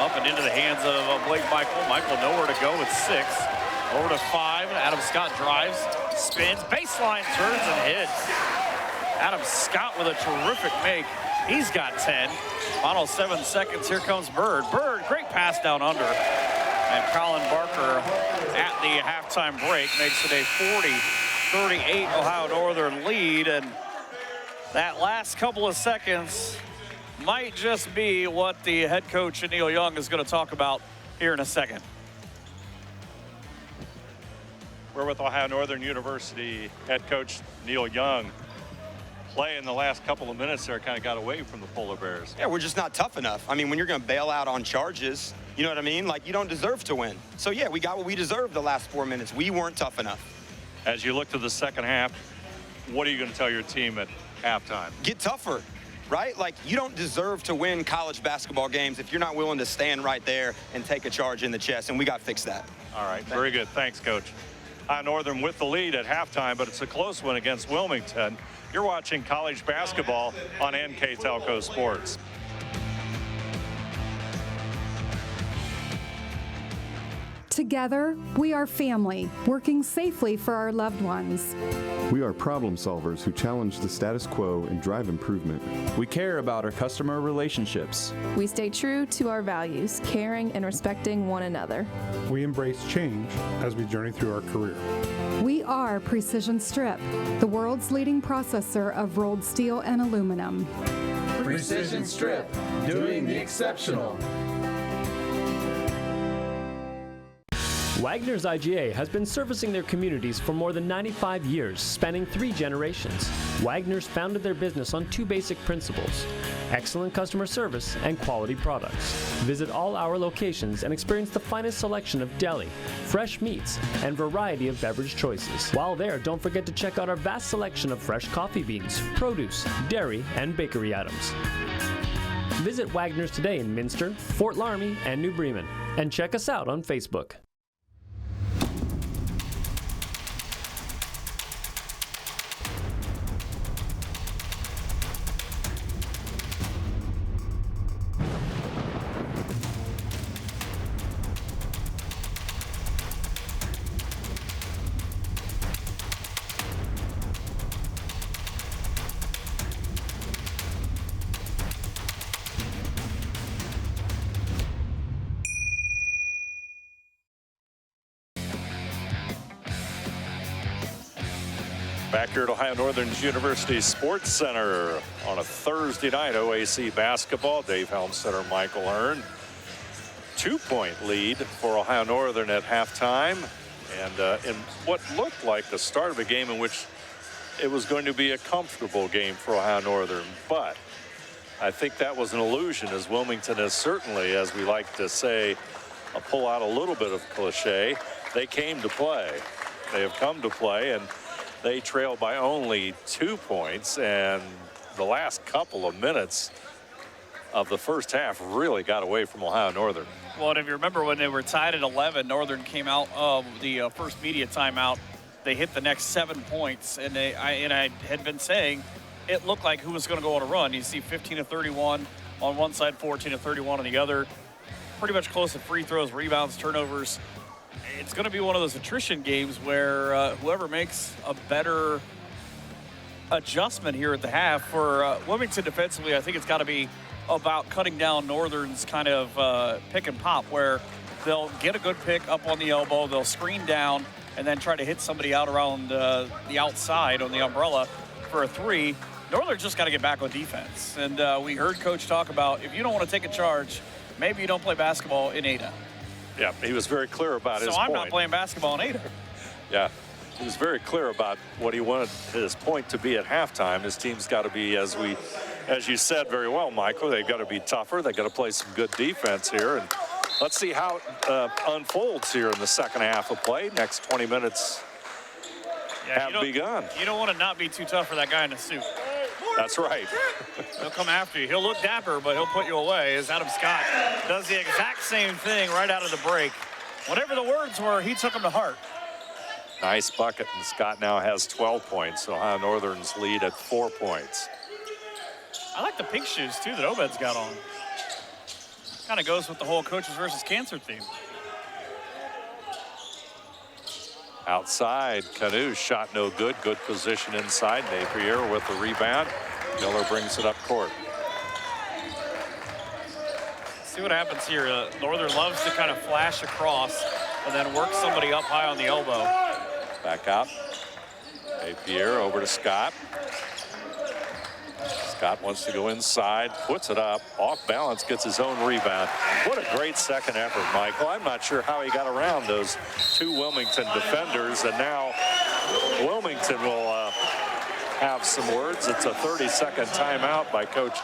Up and into the hands of Blake Michael. Michael nowhere to go with 6. Over to 5. Adam Scott drives, spins, baseline, turns and hits. Adam Scott with a terrific make. He's got 10. Final 7 seconds. Here comes Bird. Bird, great pass down under. And Colin Barker at the halftime break makes it a 40-38 Ohio Northern lead. And that last couple of seconds might just be what the head coach, Neil Young, is going to talk about here in a second. We're with Ohio Northern University head coach Neil Young. Play in the last couple of minutes there kind of got away from the Polar Bears. Yeah, we're just not tough enough. I mean, when you're going to bail out on charges, you know what I mean? Like, you don't deserve to win. So, yeah, we got what we deserved the last 4 minutes. We weren't tough enough. As you look to the second half, what are you going to tell your team at halftime? Get tougher, right? Like, you don't deserve to win college basketball games if you're not willing to stand right there and take a charge in the chest, and we got to fix that. All right, very good. Thanks, Coach. Northern with the lead at halftime, but it's a close one against Wilmington. You're watching college basketball on NKTelco Sports. Together, we are family, working safely for our loved ones. We are problem solvers who challenge the status quo and drive improvement. We care about our customer relationships. We stay true to our values, caring and respecting one another. We embrace change as we journey through our career. We are Precision Strip, the world's leading processor of rolled steel and aluminum. Precision Strip, doing the exceptional. Wagner's IGA has been servicing their communities for more than 95 years, spanning 3 generations. Wagner's founded their business on 2 basic principles: excellent customer service and quality products. Visit all our locations and experience the finest selection of deli, fresh meats, and variety of beverage choices. While there, don't forget to check out our vast selection of fresh coffee beans, produce, dairy, and bakery items. Visit Wagner's today in Minster, Fort Laramie, and New Bremen, and check us out on Facebook. Back here at Ohio Northern University Sports Center on a Thursday night, OAC basketball. Dave Helmstetter, Michael Earn. 2-point lead for Ohio Northern at halftime. And in what looked like the start of a game in which it was going to be a comfortable game for Ohio Northern. But I think that was an illusion, as Wilmington has certainly, as we like to say, pull out a little bit of cliche. They came to play. They have come to play, and they trail by only 2 points, and the last couple of minutes of the first half really got away from Ohio Northern. Well, and if you remember when they were tied at 11, Northern came out of the first media timeout. They hit the next 7 points, and I had been saying it looked like who was going to go on a run. You see 15 of 31 on one side, 14 of 31 on the other. Pretty much close to free throws, rebounds, turnovers. It's going to be one of those attrition games where whoever makes a better adjustment here at the half for Wilmington defensively, I think it's got to be about cutting down Northern's kind of pick and pop, where they'll get a good pick up on the elbow, they'll screen down, and then try to hit somebody out around the outside on the umbrella for a 3. Northern just got to get back on defense. And we heard Coach talk about, if you don't want to take a charge, maybe you don't play basketball in Ada. Yeah, he was very clear about his point. So I'm not playing basketball in Ada. Yeah, he was very clear about what he wanted his point to be at halftime. His team's got to be, as you said very well, Michael, they've got to be tougher. They've got to play some good defense here. And let's see how it unfolds here in the second half of play. Next 20 minutes have begun. You don't want to not be too tough for that guy in the suit. That's right. He'll come after you. He'll look dapper, but he'll put you away, as Adam Scott does the exact same thing right out of the break. Whatever the words were, he took them to heart. Nice bucket, and Scott now has 12 points. Ohio Northern's lead at 4 points. I like the pink shoes, too, that Obed's got on. Kind of goes with the whole coaches versus cancer theme. Outside, Canoe shot no good. Good position inside. Napier with the rebound. Miller brings it up court. See what happens here. Northern loves to kind of flash across and then work somebody up high on the elbow. Back out. Napier over to Scott. Scott wants to go inside, puts it up, off balance, gets his own rebound. What a great second effort, Michael. I'm not sure how he got around those 2 Wilmington defenders, and now Wilmington will have some words. It's a 30-second timeout by Coach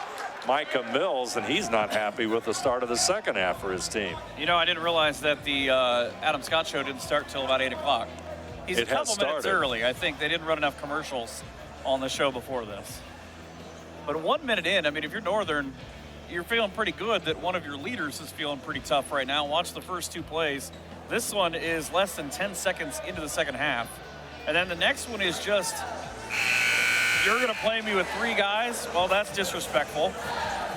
Micah Mills, and he's not happy with the start of the second half for his team. You know, I didn't realize that the Adam Scott show didn't start till about 8 o'clock. He's a couple minutes early. I think they didn't run enough commercials on the show before this. But 1 minute in, I mean, if you're Northern, you're feeling pretty good that one of your leaders is feeling pretty tough right now. Watch the first 2 plays. This one is less than 10 seconds into the second half. And then the next one is just, you're going to play me with 3 guys? Well, that's disrespectful.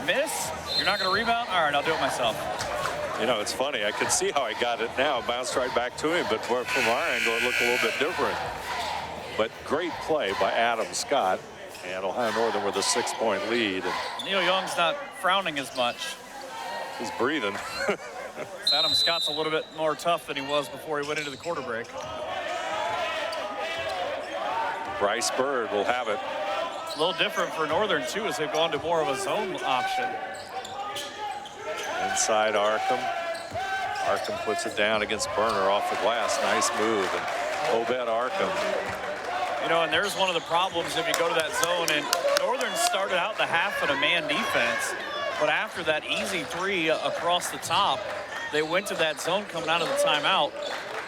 Miss? You're not going to rebound? All right, I'll do it myself. You know, it's funny. I could see how he got it now. Bounced right back to him, but from our angle, it looked a little bit different. But great play by Adam Scott. And Ohio Northern with a 6-point lead. And Neil Young's not frowning as much. He's breathing. Adam Scott's a little bit more tough than he was before he went into the quarter break. Bryce Bird will have it. A little different for Northern, too, as they've gone to more of a zone option. Inside Arkham. Arkham puts it down against Burner off the glass. Nice move. And Obed Arkham. You know, and there's one of the problems if you go to that zone. And Northern started out the half in a man defense. But after that easy 3 across the top, they went to that zone coming out of the timeout.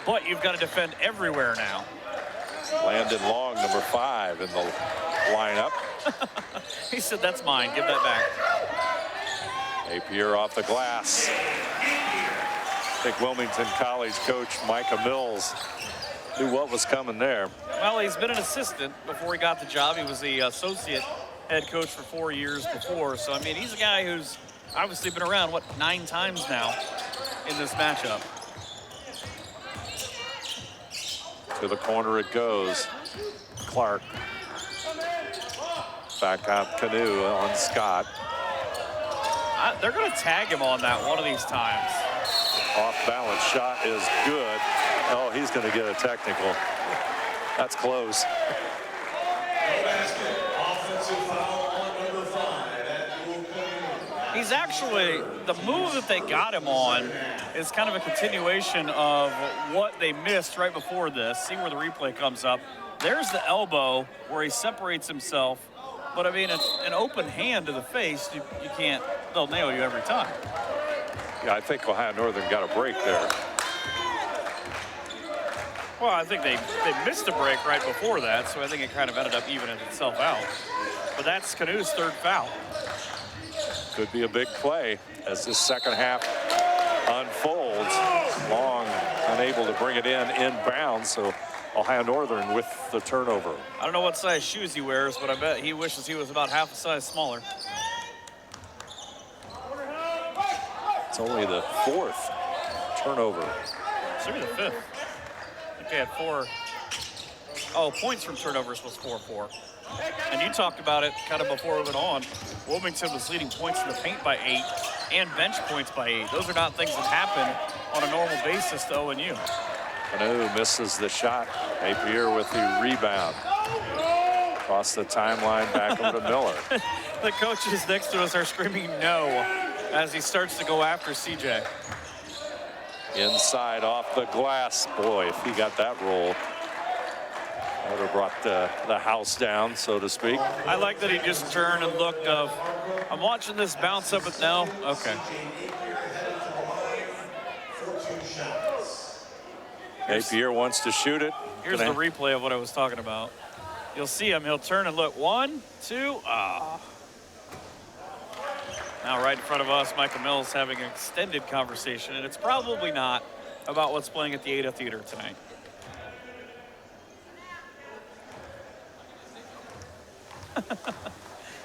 But you've got to defend everywhere now. Landon Long, number 5 in the lineup. He said, that's mine. Give that back. Napier off the glass. I think Wilmington College coach Micah Mills knew what was coming there. Well, he's been an assistant before he got the job. He was the associate head coach for 4 years before. So, I mean, he's a guy who's obviously been around, 9 times now in this matchup. To the corner it goes. Clark. Back out Canoe on Scott. They're going to tag him on that one of these times. Off balance shot is good. Oh, he's going to get a technical. That's close. He's actually, the move that they got him on is kind of a continuation of what they missed right before this. See where the replay comes up. There's the elbow where he separates himself. But I mean, an open hand to the face, you can't, they'll nail you every time. Yeah, I think Ohio Northern got a break there. Well, I think they missed a break right before that, so I think it kind of ended up evening itself out. But that's Canoe's 3rd foul. Could be a big play as this second half unfolds. Long unable to bring it inbounds, so Ohio Northern with the turnover. I don't know what size shoes he wears, but I bet he wishes he was about half a size smaller. It's only the 4th turnover. Should be the 5th. I think they had 4. Oh, points from turnovers was 4-4. And you talked about it kind of before we went on. Wilmington was leading points in the paint by 8 and bench points by 8. Those are not things that happen on a normal basis to ONU. Canoe misses the shot. Napier with the rebound. Across the timeline back over to Miller. The coaches next to us are screaming no as he starts to go after CJ. Inside off the glass. Boy, if he got that roll, that would have brought the house down, so to speak. I like that he just turned and looked of, I'm watching this bounce up at no. Okay. Napier wants to shoot it. Here's the replay of what I was talking about. You'll see him. He'll turn and look. 1, 2. Now right in front of us, Micah Mills having an extended conversation, and it's probably not about what's playing at the Ada Theater tonight.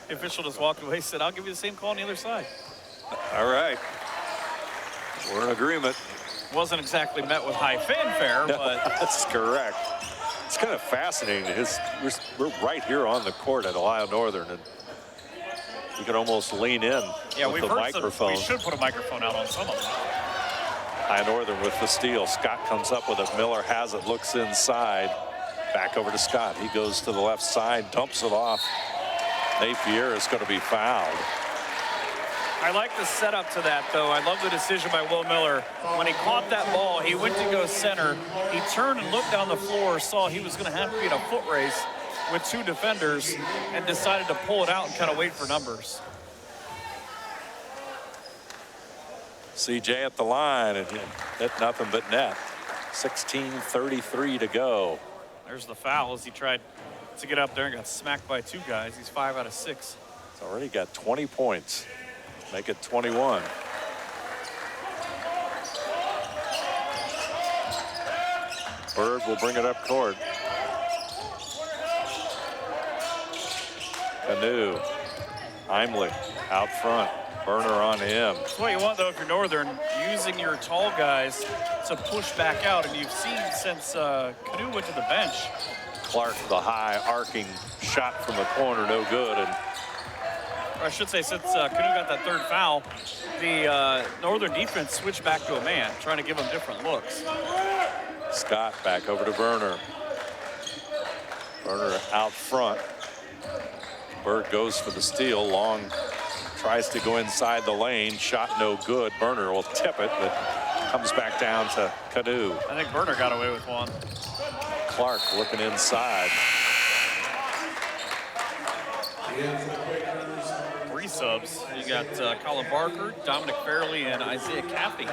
The official just walked away, said, I'll give you the same call on the other side. All right. We're in agreement. Wasn't exactly met with high fanfare, no, but that's correct. It's kind of fascinating. We're right here on the court at Ohio Northern, and you can almost lean in with the microphone. We should put a microphone out on some of them. Ohio Northern with the steal. Scott comes up with it. Miller has it, looks inside. Back over to Scott. He goes to the left side, dumps it off. Napier is going to be fouled. I like the setup to that, though. I love the decision by Will Miller. When he caught that ball, he went to go center. He turned and looked down the floor, saw he was going to have to be in a foot race with 2 defenders, and decided to pull it out and kind of wait for numbers. CJ at the line, and hit nothing but net. 16:33 to go. There's the foul as he tried to get up there and got smacked by 2 guys. He's 5 out of 6. He's already got 20 points. Make it 21. Bird will bring it up court. Canoe. Heimlich out front. Burner on him. That's what you want, though, if you're Northern, using your tall guys to push back out. And you've seen since Canoe went to the bench. Clark, the high arcing shot from the corner, no good. And or I should say, since Canoe got that third foul, the Northern defense switched back to a man, trying to give them different looks. Scott back over to Burner. Burner out front. Bird goes for the steal. Long tries to go inside the lane. Shot no good. Burner will tip it, but comes back down to Canoe. I think Burner got away with one. Clark looking inside. Three subs. You got Colin Barker, Dominic Fairley, and Isaiah Caffey.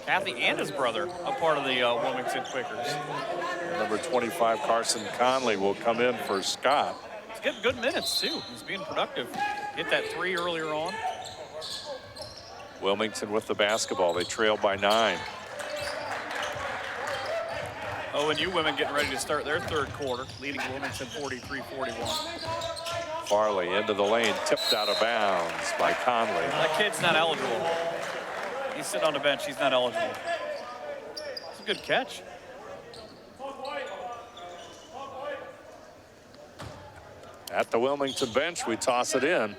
Caffey and his brother, a part of the Wilmington Quakers. Number 25, Carson Conley, will come in for Scott. He's getting good minutes, too. He's being productive. Hit that three earlier on. Wilmington with the basketball. They trail by 9. ONU women getting ready to start their third quarter, leading Wilmington 43-41. Farley into the lane, tipped out of bounds by Conley. That kid's not eligible. He's sitting on the bench. He's not eligible. It's a good catch. At the Wilmington bench, we toss it in.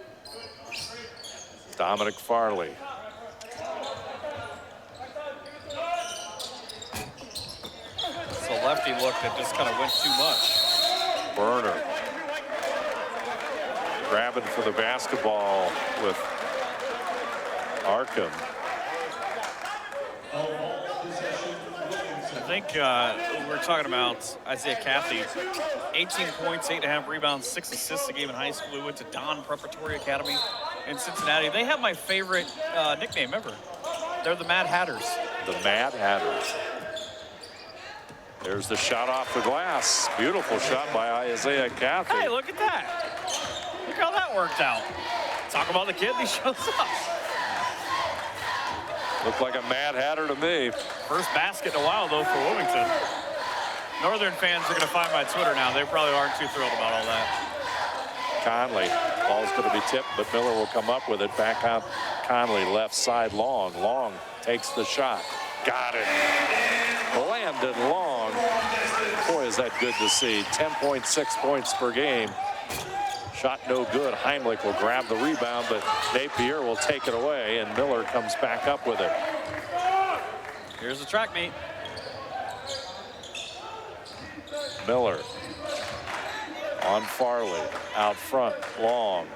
Dominic Farley. It's a lefty look that just kind of went too much. Burner grabbing for the basketball with Arkham. I think we're talking about Isaiah Caffey. 18 points, 8.5 rebounds, 6 assists a game in high school. He went to Don Preparatory Academy in Cincinnati. They have my favorite nickname ever. They're the Mad Hatters. The Mad Hatters. There's the shot off the glass. Beautiful shot by Isaiah Caffey. Hey, look at that. Look how that worked out. Talk about the kid, he shows up. Looked like a Mad Hatter to me. First basket in a while, though, for Wilmington. Northern fans are going to find my Twitter now. They probably aren't too thrilled about all that. Conley. Ball's going to be tipped, but Miller will come up with it. Back out Conley, left side, Long. Long takes the shot. Got it. Landed Long. Boy, is that good to see. 10.6 points per game. Shot no good. Heimlich will grab the rebound, but Napier will take it away, and Miller comes back up with it. Here's the track meet. Miller on Farley. Out front, Long.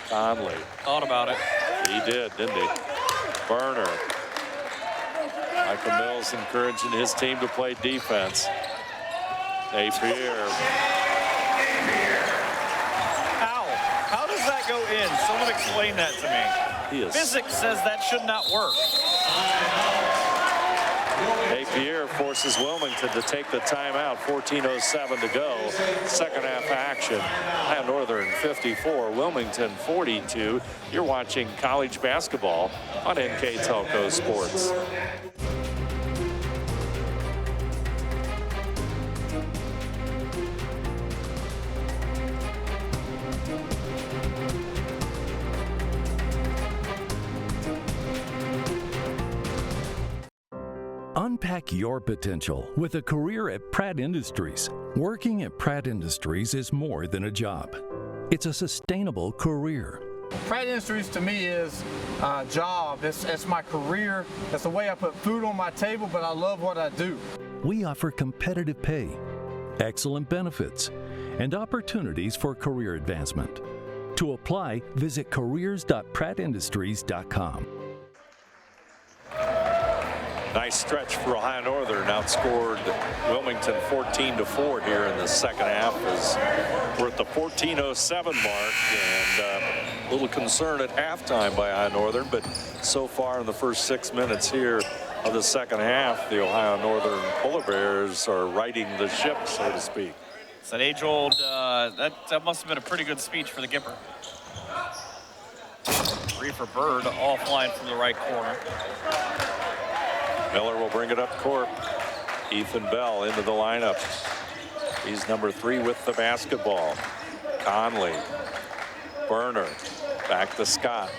Conley. Thought about it. He did, didn't he? Burner. Michael Mills encouraging his team to play defense. Napier. How does that go in? Someone explain that to me. Physics says that should not work. Napier forces Wilmington to take the timeout. 14:07 to go. Second half action. Ohio Northern 54, Wilmington 42. You're watching college basketball on NKTelco Sports. Unpack your potential with a career at Pratt Industries. Working at Pratt Industries is more than a job. It's a sustainable career. Pratt Industries to me is a job. It's my career. It's the way I put food on my table, but I love what I do. We offer competitive pay, excellent benefits, and opportunities for career advancement. To apply, visit careers.prattindustries.com. Nice stretch for Ohio Northern. Outscored Wilmington 14-4 here in the second half as we're at the 14:07 mark, and a little concern at halftime by Ohio Northern, but so far in the first 6 minutes here of the second half, the Ohio Northern Polar Bears are righting the ship, so to speak. It's that age-old, that must have been a pretty good speech for the Gipper. Three for Bird, all flying from the right corner. Miller will bring it up court. Ethan Bell into the lineup. He's number 3 with the basketball. Conley, Burner, back to Scott.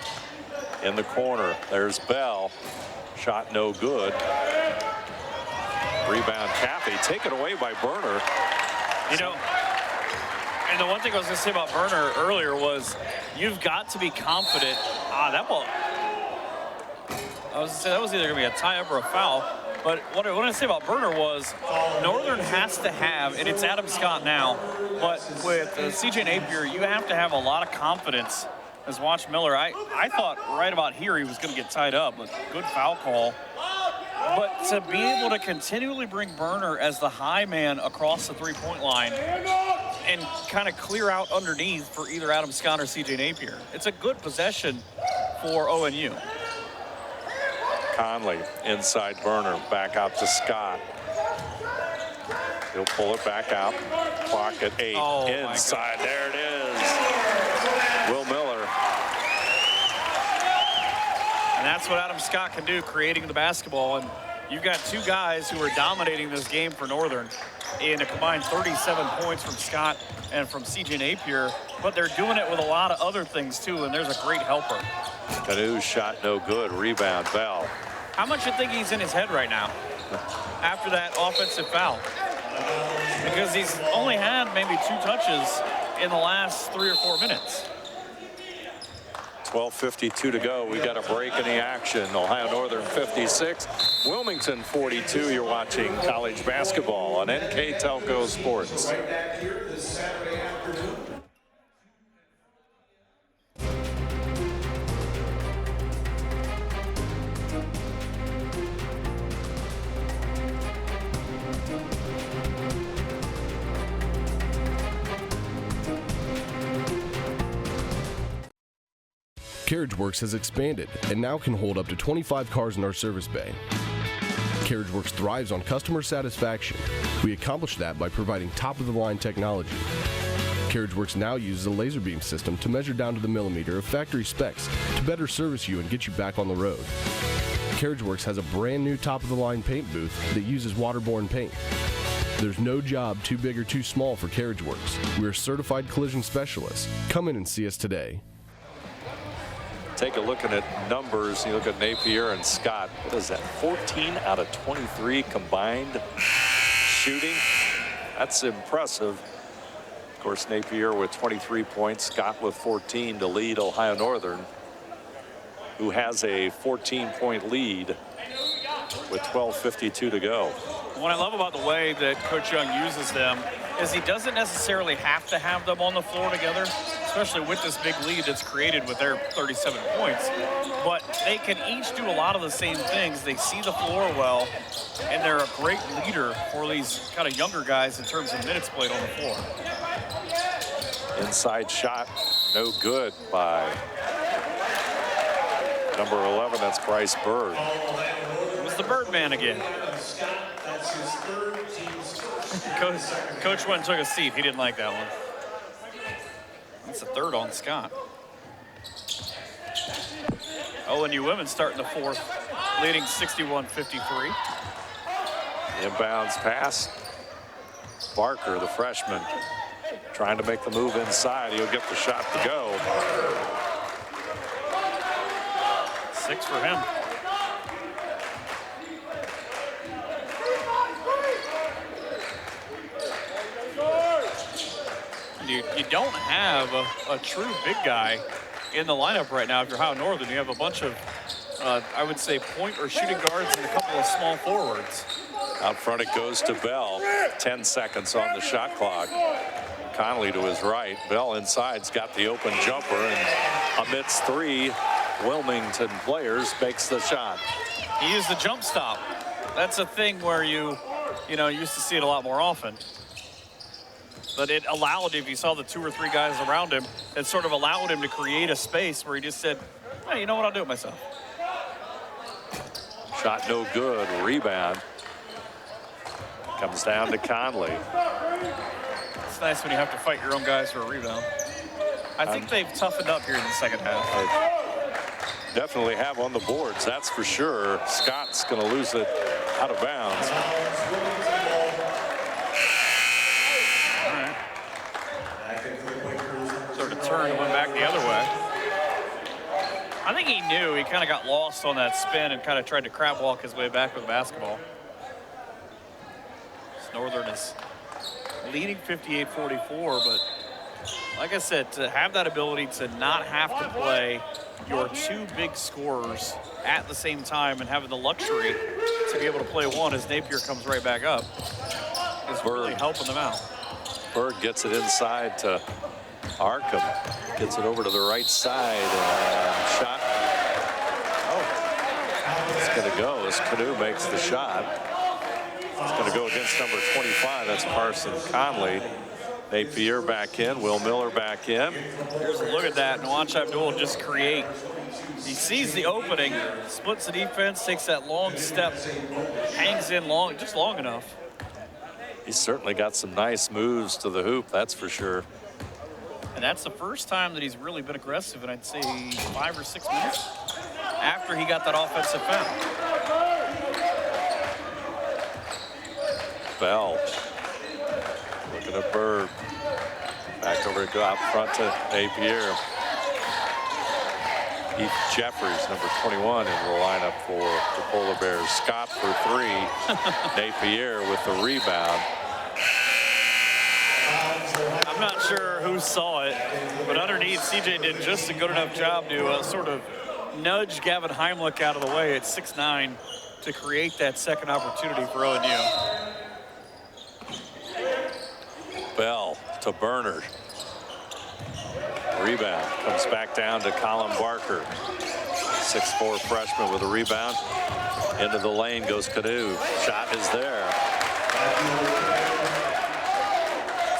In the corner, there's Bell. Shot no good. Rebound Caffey, taken away by Burner. You know, and the one thing I was going to say about Burner earlier was you've got to be confident. That ball, I was going to say that was either going to be a tie-up or a foul. But what I want to say about Burner was Northern has to have, and it's Adam Scott now, but with CJ Napier, you have to have a lot of confidence. As Watch Miller, I thought right about here he was going to get tied up, but good foul call. But to be able to continually bring Burner as the high man across the three-point line and kind of clear out underneath for either Adam Scott or CJ Napier, it's a good possession for ONU. Conley inside Burner, back out to Scott. He'll pull it back out. Clock at 8. Oh, inside, there it is. Will Miller. And that's what Adam Scott can do, creating the basketball. And you've got two guys who are dominating this game for Northern in a combined 37 points from Scott and from CJ Napier, but they're doing it with a lot of other things too, and there's a great helper. Canu's shot no good. Rebound, Bell. How much you think he's in his head right now after that offensive foul? Because he's only had maybe 2 touches in the last 3 or 4 minutes. 12:52 to go. We got a break in the action. Ohio Northern 56, Wilmington 42. You're watching college basketball on NKTelco Sports. CarriageWorks has expanded and now can hold up to 25 cars in our service bay. CarriageWorks thrives on customer satisfaction. We accomplish that by providing top-of-the-line technology. CarriageWorks now uses a laser beam system to measure down to the millimeter of factory specs to better service you and get you back on the road. CarriageWorks has a brand new top-of-the-line paint booth that uses waterborne paint. There's no job too big or too small for CarriageWorks. We're certified collision specialists. Come in and see us today. Take a look at numbers. You look at Napier and Scott. What is that? 14 out of 23 combined shooting. That's impressive. Of course, Napier with 23 points, Scott with 14 to lead Ohio Northern, who has a 14-point lead with 12:52 to go. What I love about the way that Coach Young uses them is he doesn't necessarily have to have them on the floor together, especially with this big lead that's created with their 37 points. But they can each do a lot of the same things. They see the floor well, and they're a great leader for these kind of younger guys in terms of minutes played on the floor. Inside shot, no good by number 11. That's Bryce Bird. It was the Birdman again. Coach went and took a seat. He didn't like that one. That's the third on Scott. ONU women starting the fourth, leading 61-53. Inbounds pass. Barker, the freshman, trying to make the move inside. He'll get the shot to go. 6 for him. You don't have a true big guy in the lineup right now. If you're Ohio Northern, you have a bunch of, I would say, point or shooting guards and a couple of small forwards. Out front it goes to Bell. 10 seconds on the shot clock. Conley to his right. Bell inside's got the open jumper, and amidst 3 Wilmington players makes the shot. He used the jump stop. That's a thing where you used to see it a lot more often. But it allowed, if you saw the 2 or 3 guys around him, it sort of allowed him to create a space where he just said, hey, you know what, I'll do it myself. Shot no good. Rebound. Comes down to Conley. It's nice when you have to fight your own guys for a rebound. I think they've toughened up here in the second half. Definitely have on the boards, that's for sure. Scott's going to lose it out of bounds. All right. Sort of turned and went back the other way. I think he knew. He kind of got lost on that spin and kind of tried to crab walk his way back with the basketball. Northern is leading 58-44, but like I said, to have that ability to not have to play your two big scorers at the same time and having the luxury to be able to play one as Napier comes right back up is really helping them out. Berg gets it inside to Arkham. Gets it over to the right side. Shot. Oh, it's going to go as Canoe makes the shot. It's going to go against number 25. That's Carson Conley. Napier back in. Will Miller back in. Here's a look at that. Nwach Abdul just create. He sees the opening, splits the defense, takes that long step, hangs in long, just long enough. He's certainly got some nice moves to the hoop, that's for sure. And that's the first time that he's really been aggressive in, I'd say, 5 or 6 minutes after he got that offensive foul. Bell looking at Berg. Back over to go out front to Napier. Heath Jeffries, number 21, in the lineup for the Polar Bears. Scott for 3. Napier with the rebound. I'm not sure who saw it, but underneath, CJ did just a good enough job to sort of nudge Gavin Heimlich out of the way at 6'9" to create that second opportunity for ONU. Bell to Bernard. Rebound comes back down to Colin Barker. 6'4" freshman with a rebound. Into the lane goes Canoe. Shot is there.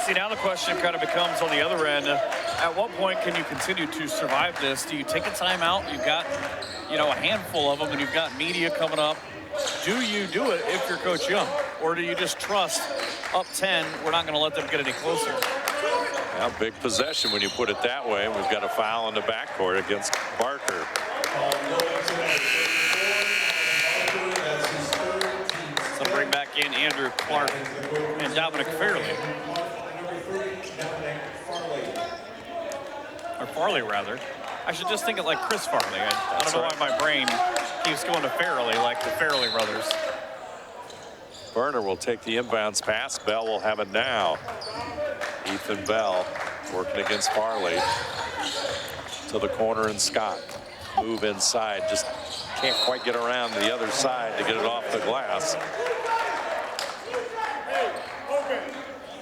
See, now the question kind of becomes on the other end, at what point can you continue to survive this? Do you take a timeout? You've got, a handful of them, and you've got media coming up. Do you do it if you're Coach Young? Or do you just trust up 10, we're not going to let them get any closer? Well, big possession when you put it that way. We've got a foul in the backcourt against Barker. So bring back in Andrew Clark and Dominic Fairley. Or Farley, rather. I should just think it like Chris Farley. I don't know why my brain keeps going to Fairley, like the Fairley brothers. Burner will take the inbounds pass. Bell will have it now. Ethan Bell working against Farley. To the corner, and Scott. Move inside. Just can't quite get around to the other side to get it off the glass.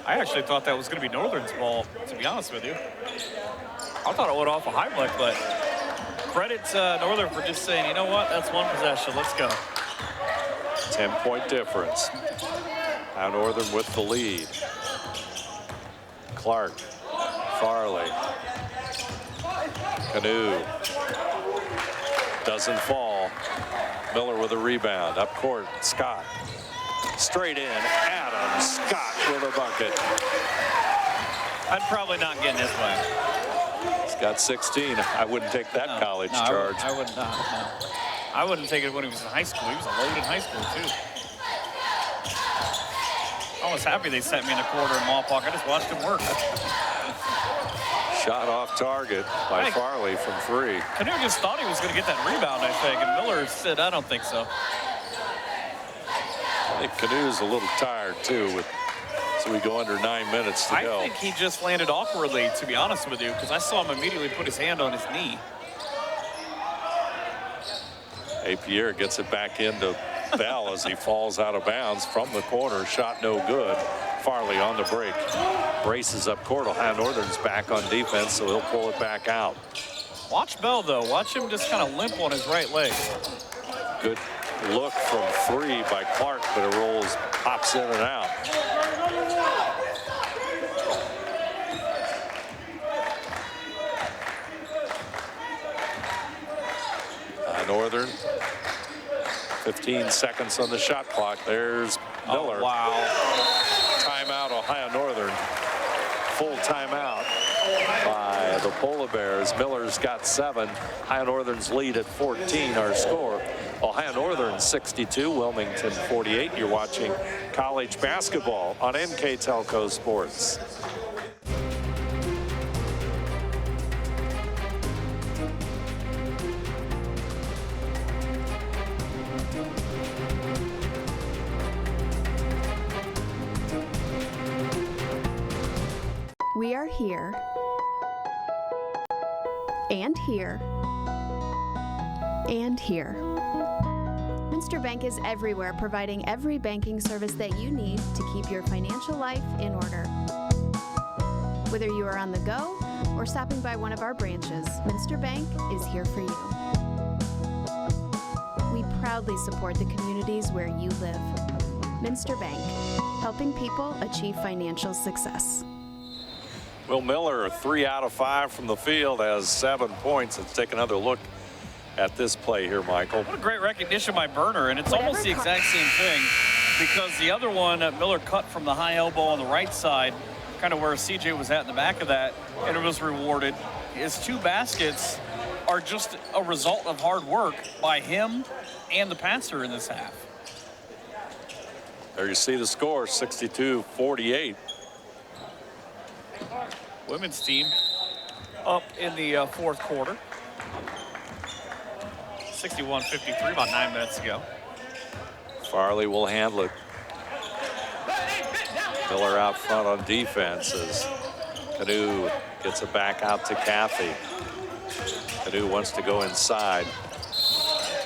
I actually thought that was going to be Northern's ball, to be honest with you. I thought it went off of Heimlich, but credit to Northern for just saying, you know what, that's one possession, let's go. 10-point difference. Now Northern with the lead. Clark, Farley, Canoe. Doesn't fall. Miller with a rebound. Up court, Scott. Straight in, Adams. Scott with a bucket. I'd probably not get in his way. He's got 16. I wouldn't take that college charge. I would not, no. I wouldn't take it when he was in high school. He was a load in high school, too. I was happy they sent me in a quarter in Wapak. I just watched him work. Shot off target by Farley from 3. Canoe just thought he was going to get that rebound, I think, and Miller said, I don't think so. I think Canoe's a little tired, too, so we go under 9 minutes to go. I think he just landed awkwardly, to be honest with you, because I saw him immediately put his hand on his knee. Pierre gets it back into Bell as he falls out of bounds from the corner. Shot no good. Farley on the break. Braces up court. Ohio Northern's back on defense, so he'll pull it back out. Watch Bell, though. Watch him just kind of limp on his right leg. Good look from 3 by Clark, but it rolls, pops in and out. Northern, 15 seconds on the shot clock. There's Miller. Oh, wow. Timeout, Ohio Northern. Full timeout by the Polar Bears. Miller's got 7. Ohio Northern's lead at 14, our score. Ohio Northern 62, Wilmington 48. You're watching college basketball on NKTelco Sports. We are here, and here, and here. Minster Bank is everywhere, providing every banking service that you need to keep your financial life in order. Whether you are on the go or stopping by one of our branches, Minster Bank is here for you. We proudly support the communities where you live. Minster Bank, helping people achieve financial success. Will Miller, 3 out of 5 from the field, has 7 points. Let's take another look at this play here, Michael. What a great recognition by Burner, and it's almost the exact same thing because the other one, Miller cut from the high elbow on the right side, kind of where CJ was at in the back of that, and it was rewarded. His 2 baskets are just a result of hard work by him and the passer in this half. There you see the score, 62-48. Women's team up in the fourth quarter. 61-53, about 9 minutes ago. Farley will handle it. Miller out front on defense as Canoe gets it back out to Cathey. Canoe wants to go inside.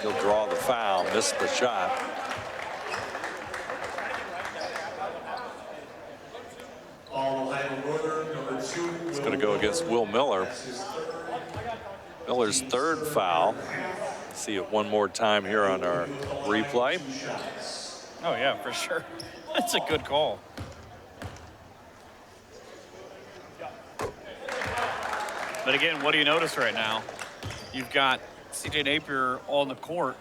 He'll draw the foul, miss the shot. It's going to go against Will Miller. Miller's 3rd foul. See it one more time here on our replay. Oh yeah, for sure. That's a good call. But again, what do you notice right now? You've got CJ Napier on the court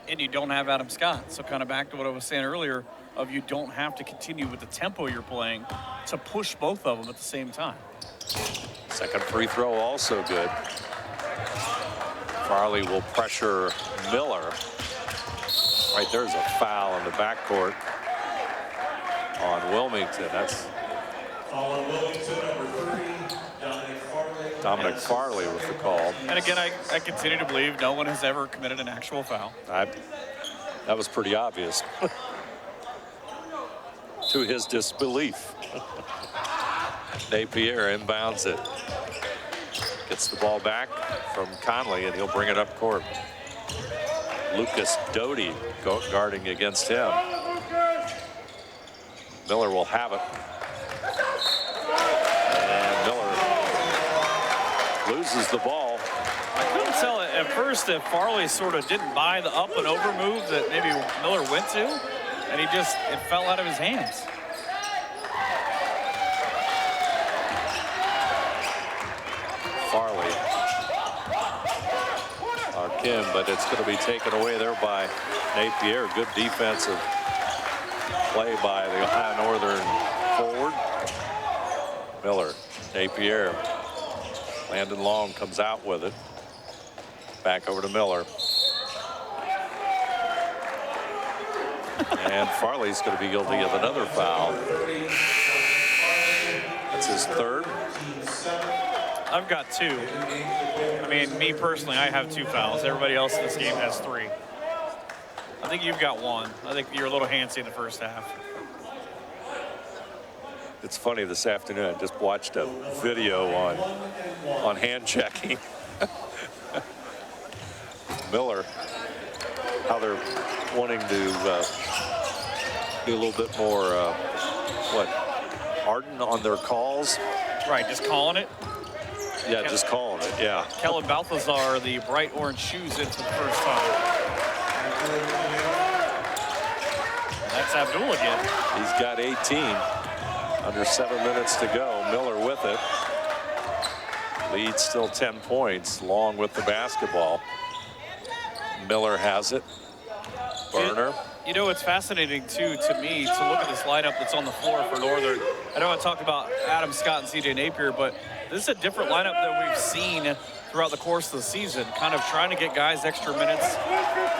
and you don't have Adam Scott. So kind of back to what I was saying earlier of you don't have to continue with the tempo you're playing to push both of them at the same time. Second free throw also good. Farley will pressure Miller. Right there's a foul in the backcourt on Wilmington. That's Dominic Farley with the call. And again, I continue to believe no one has ever committed an actual foul. That was pretty obvious. To his disbelief. Napier inbounds it. Gets the ball back from Conley, and he'll bring it up court. Lucas Doty guarding against him. Miller will have it. And Miller loses the ball. I couldn't tell at first if Farley sort of didn't buy the up and over move that maybe Miller went to, and it fell out of his hands. Farley. Kim, but it's going to be taken away there by Napier. Good defensive play by the Ohio Northern forward. Miller, Napier. Landon Long comes out with it. Back over to Miller. And Farley's going to be guilty of another foul. That's his 3rd. I've got 2. I mean, me personally, I have 2 fouls. Everybody else in this game has 3. I think you've got 1. I think you're a little handsy in the first half. It's funny, this afternoon I just watched a video on hand checking. Miller, how they're wanting to be a little bit more ardent on their calls. Right, just calling it. Yeah, just calling it, yeah. Kellen Balthazar, the bright orange shoes in for the first time. That's Abdul again. He's got 18. Under 7 minutes to go. Miller with it. Lead still 10 points. Long with the basketball. Miller has it. Burner. You know, it's fascinating, too, to me, to look at this lineup that's on the floor for Northern. I know I talked about Adam Scott and CJ Napier, but This is a different lineup than we've seen throughout the course of the season, kind of trying to get guys extra minutes,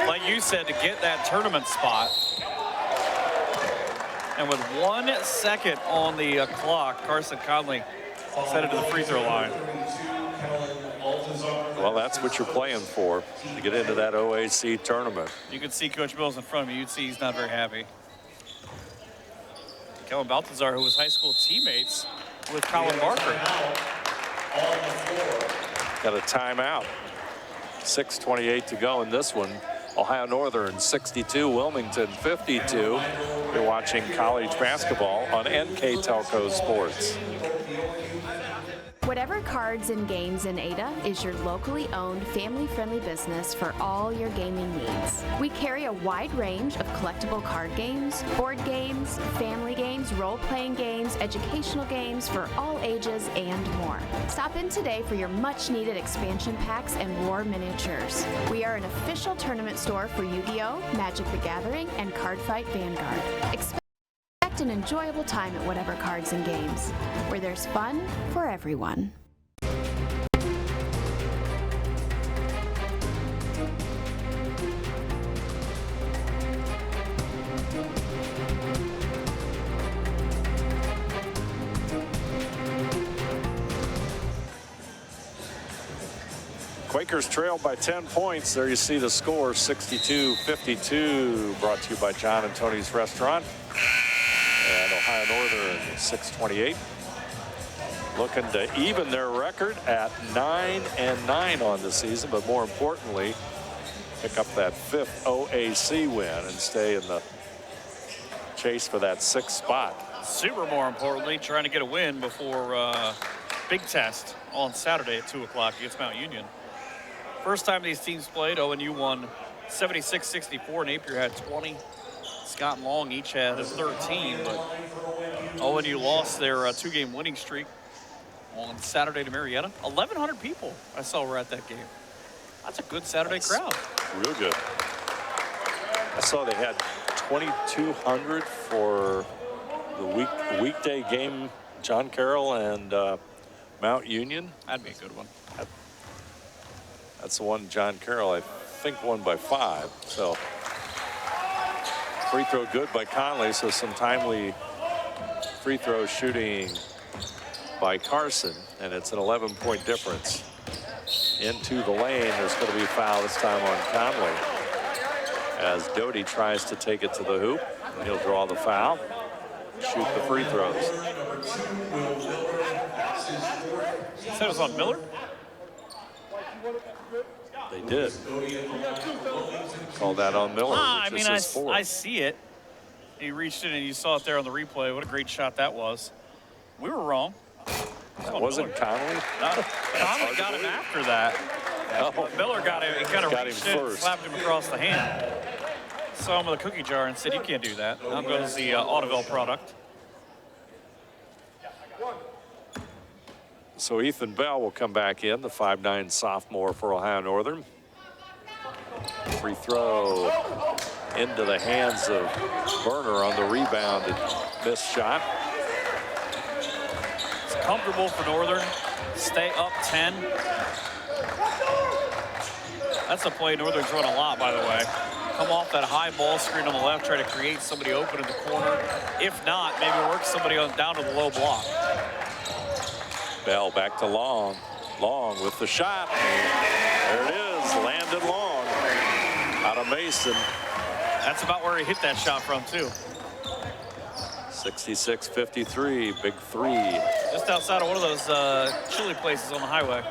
like you said, to get that tournament spot. And with 1 second on the clock, Carson Conley is headed to the free throw line. Well, that's what you're playing for, to get into that OAC tournament. You can see Coach Mills in front of you. You'd see he's not very happy. Kellen Baltazar, who was high school teammates with Colin Barker. Got a timeout. 6:28 to go in this one. Ohio Northern 62, Wilmington 52. You're watching college basketball on NKTelco Sports. Whatever cards and games in Ada is your locally owned, family-friendly business for all your gaming needs. We carry a wide range of collectible card games, board games, family games, role-playing games, educational games for all ages, and more. Stop in today for your much-needed expansion packs and war miniatures. We are an official tournament store for Yu-Gi-Oh!, Magic the Gathering, and Cardfight Vanguard. Expect an enjoyable time at Whatever Cards and Games, where there's fun for everyone. Quakers trailed by 10 points. There you see the score, 62-52, brought to you by John and Tony's Restaurant. And Ohio Northern 6:28, looking to even their record at 9-9 on the season, but more importantly, pick up that 5th OAC win and stay in the chase for that 6th spot. Super more importantly, trying to get a win before Big Test on Saturday at 2 o'clock against Mount Union. First time these teams played, ONU won 76-64, Napier had 20. Scott and Long each had 13, but ONU lost their 2-game winning streak on Saturday to Marietta. 1,100 people I saw were at that game. That's a good Saturday crowd. Real good. I saw they had 2,200 for the weekday game, John Carroll and Mount Union. That'd be a good one. That's the one John Carroll, I think, won by 5. So free throw good by Conley, so some timely free throw shooting by Carson, and it's an 11-point difference. Into the lane, there's going to be a foul this time on Conley as Doty tries to take it to the hoop, and he'll draw the foul, shoot the free throws. You said it was on Miller? They did. Call that on Miller. I mean, I see it. He reached in and you saw it there on the replay. What a great shot that was. We were wrong. That wasn't Conley? Conley got him after that. Oh. Miller got him. He kind of reached in and slapped him across the hand. Saw him with a cookie jar and said, "You can't do that." Now goes the Audubon product. So Ethan Bell will come back in, the 5'9" sophomore for Ohio Northern. Free throw into the hands of Berner on the rebound and missed shot. It's comfortable for Northern. Stay up 10. That's a play Northern's run a lot, by the way. Come off that high ball screen on the left, try to create somebody open in the corner. If not, maybe work somebody down to the low block. Bell back to Long. Long with the shot. There it is, landed Long out of Mason. That's about where he hit that shot from, too. 66-53, big three. Just outside of one of those chili places on the highway.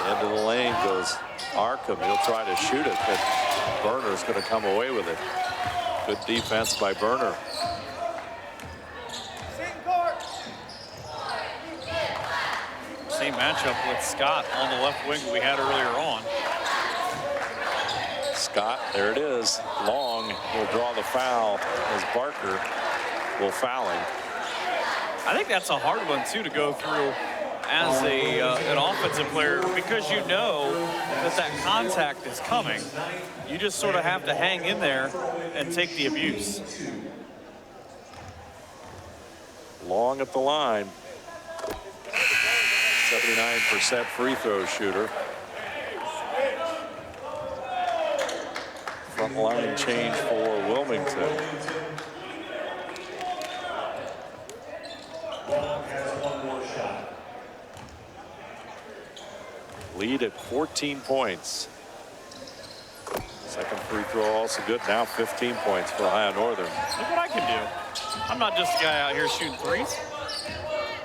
Into the lane goes Arkham. He'll try to shoot it, but Berner's going to come away with it. Good defense by Berner. Same matchup with Scott on the left wing we had earlier on. Scott, there it is. Long will draw the foul as Barker will foul him. I think that's a hard one, too, to go through as an offensive player, because you know that contact is coming. You just sort of have to hang in there and take the abuse. Long at the line. 79% free throw shooter. Front line change for Wilmington. Lead at 14 points. Second free throw also good. Now 15 points for Ohio Northern. Look what I can do. I'm not just a guy out here shooting threes.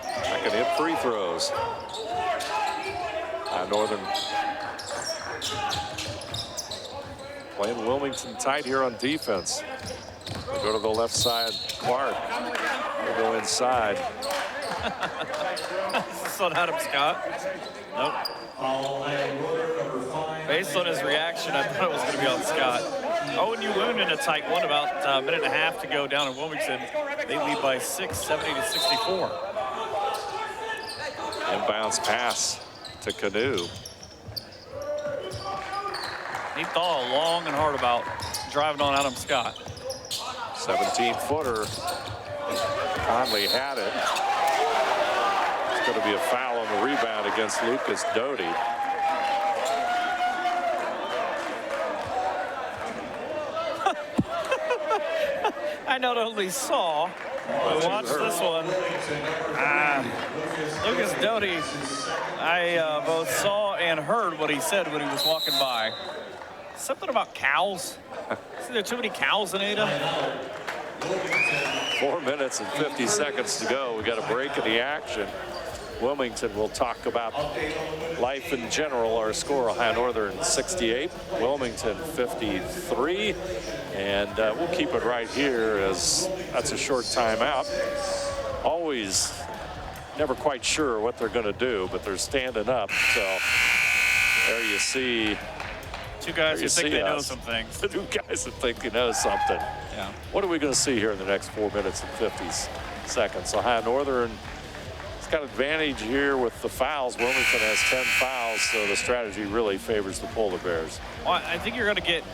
I can hit free throws. Ohio Northern playing Wilmington tight here on defense. They go to the left side. Clark will go inside. Is this on Adam Scott? Nope. Based on his reaction, I thought it was going to be on Scott. ONU Wilmington a tight one, about a minute and a half to go down in Wilmington. They lead by 6, 70-64. Inbounds pass to Canoe. He thought long and hard about driving on Adam Scott. 17-footer. Conley had it. It's going to be a foul on the rebound against Lucas Doty. I not only saw, but watched this one. Lucas Doty, I both saw and heard what he said when he was walking by. Something about cows. Is there too many cows in Ada? 4 minutes and 50 seconds to go. We got a break in the action. Wilmington will talk about life in general. Our score, Ohio Northern 68, Wilmington 53. And we'll keep it right here as that's a short timeout. Always never quite sure what they're going to do, but they're standing up. So there you see. Two guys who think they know some things. Two guys that think they know something. Yeah. What are we going to see here in the next 4 minutes and 50 seconds? Ohio Northern has got advantage here with the fouls. Wilmington has 10 fouls, so the strategy really favors the Polar Bears. Well, I think you're going to get,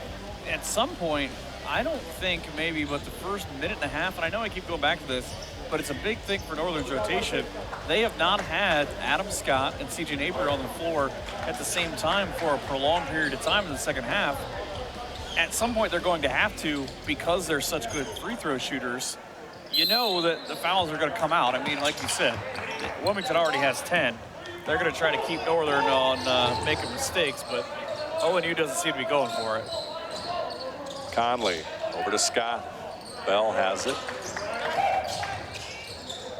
at some point, I don't think maybe, but the first minute and a half, and I know I keep going back to this, but it's a big thing for Northern's rotation. They have not had Adam Scott and C.J. Napier on the floor at the same time for a prolonged period of time in the second half. At some point, they're going to have to, because they're such good free throw shooters, you know that the fouls are going to come out. I mean, like you said, Wilmington already has 10. They're going to try to keep Northern on making mistakes, but ONU doesn't seem to be going for it. Conley over to Scott. Bell has it.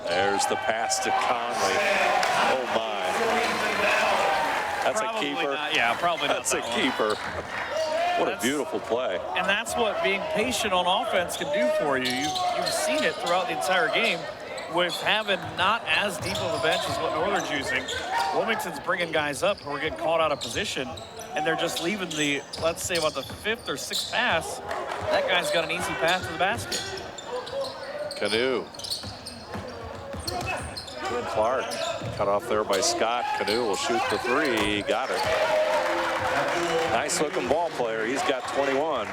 There's the pass to Conley. Oh my. That's probably a keeper. Yeah, probably not. That's a keeper. What a beautiful play. And that's what being patient on offense can do for you. You've seen it throughout the entire game with having not as deep of a bench as what Northern's using. Wilmington's bringing guys up who are getting caught out of position, and they're just leaving the, let's say, about the 5th or 6th pass. That guy's got an easy pass to the basket. Canoe. Clark cut off there by Scott. Canoe will shoot the three. Got it. Nice looking ball player. He's got 21.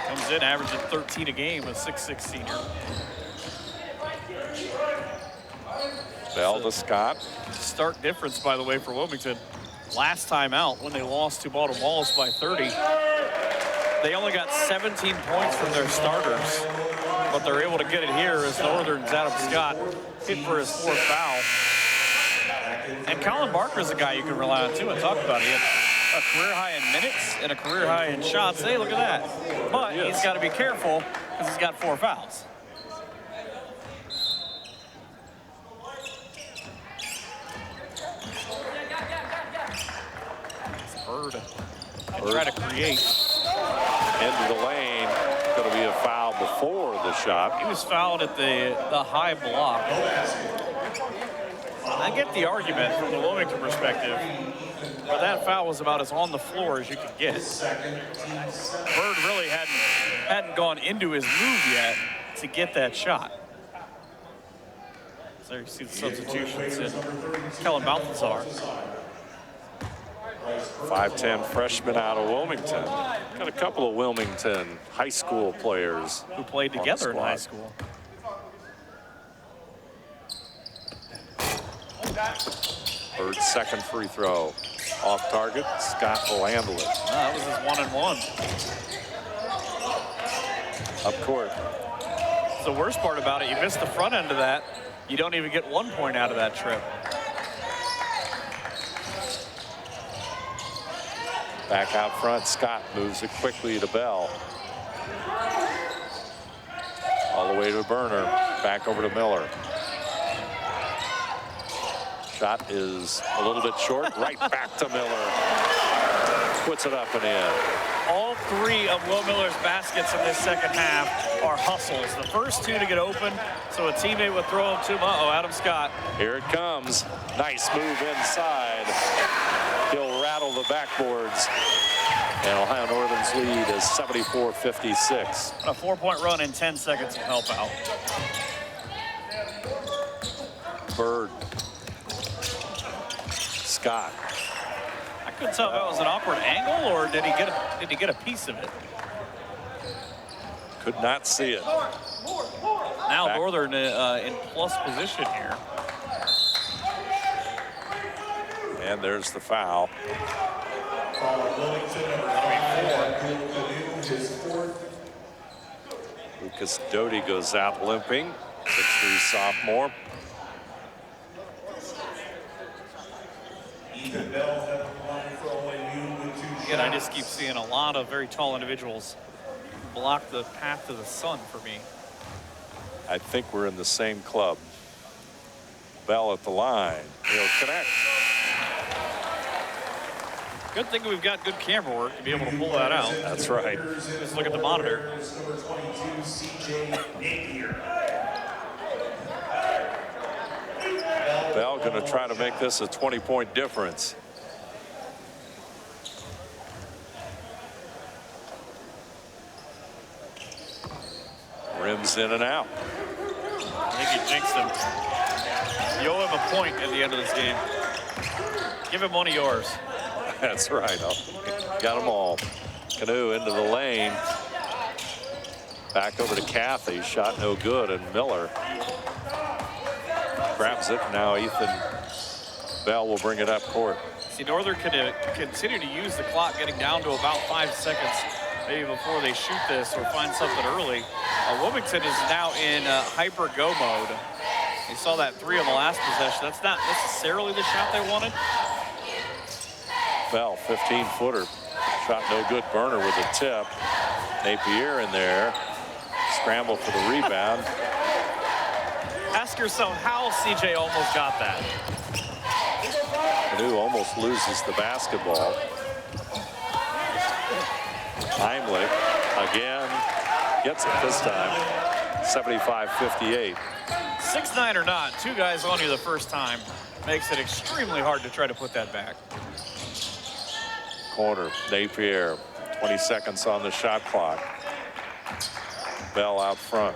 Comes in averaging 13 a game, a 6'6" senior. Bell to Scott. Stark difference, by the way, for Wilmington. Last time out, when they lost to Baldwin Wallace by 30, they only got 17 points from their starters, but they're able to get it here as Northern's Adam Scott hit for his 4th foul. And Colin Barker is a guy you can rely on too, and talk about it. He had a career high in minutes and a career high in shots. Hey, look at that. But he's got to be careful because he's got 4 fouls. Bird try to create. Into the lane. Going to be a foul before the shot. He was fouled at the high block. I get the argument from the Wilmington perspective, but that foul was about as on the floor as you could get. Bird really hadn't gone into his move yet to get that shot. So you see the substitutions in Kellen Balthazar. 5'10" freshman out of Wilmington. Got a couple of Wilmington high school players who played together in high school. Bird's second free throw. Off target, Scott will handle it. That was his 1-and-1. Up court. The worst part about it, you missed the front end of that. You don't even get 1 point out of that trip. Back out front, Scott moves it quickly to Bell. All the way to Burner, back over to Miller. Shot is a little bit short, right back to Miller. Puts it up and in. All 3 of Will Miller's baskets in this second half are hustles. The first 2 to get open, so a teammate would throw them to him. Uh-oh, Adam Scott. Here it comes. Nice move inside. He'll rattle the backboards. And Ohio Northern's lead is 74-56. A 4-point run in 10 seconds will help out. Bird. Scott. I couldn't tell if that was an awkward angle or did he get a piece of it? Could not see it. Now back. Northern in plus position here. And there's the foul. Lucas Doty goes out limping. 6'3" sophomore. Again, I just keep seeing a lot of very tall individuals block the path to the sun for me. I think we're in the same club. Bell at the line. He'll connect. Good thing we've got good camera work to be able to pull that out. That's right. Just look at the monitor. Bell going to try to make this a 20-point difference. Rims in and out. I think he jinxed him. You owe him a point at the end of this game. Give him one of yours. That's right. Got them all. Canoe into the lane. Back over to Cathy. Shot no good, and Miller grabs it. Now Ethan Bell will bring it up court. See, Northern can continue to use the clock, getting down to about 5 seconds maybe before they shoot this or find something early. Wilmington is now in hyper go mode. You saw that 3 on the last possession. That's not necessarily the shot they wanted. Bell, 15-footer. Shot no good. Burner with a tip. Napier in there. Scramble for the rebound. Ask yourself how CJ almost got that. Canoe almost loses the basketball. Heimlich again gets it this time. 75-58. 6'9" or not, 2 guys on you the first time makes it extremely hard to try to put that back. Corner, Napier, 20 seconds on the shot clock. Bell out front.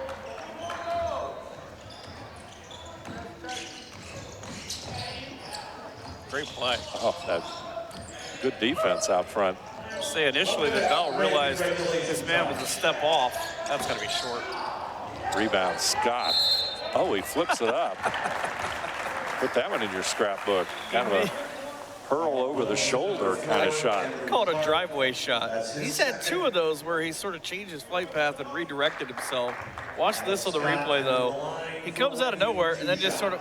Great play. Oh, that good defense out front. Say initially that Bell realized this man was a step off. That's got to be short. Rebound, Scott. Oh, he flips it up. Put that one in your scrapbook. Kind of a hurl over the shoulder kind of shot. Call it a driveway shot. He's had 2 of those where he sort of changed his flight path and redirected himself. Watch this on the replay, though. He comes out of nowhere and then just sort of,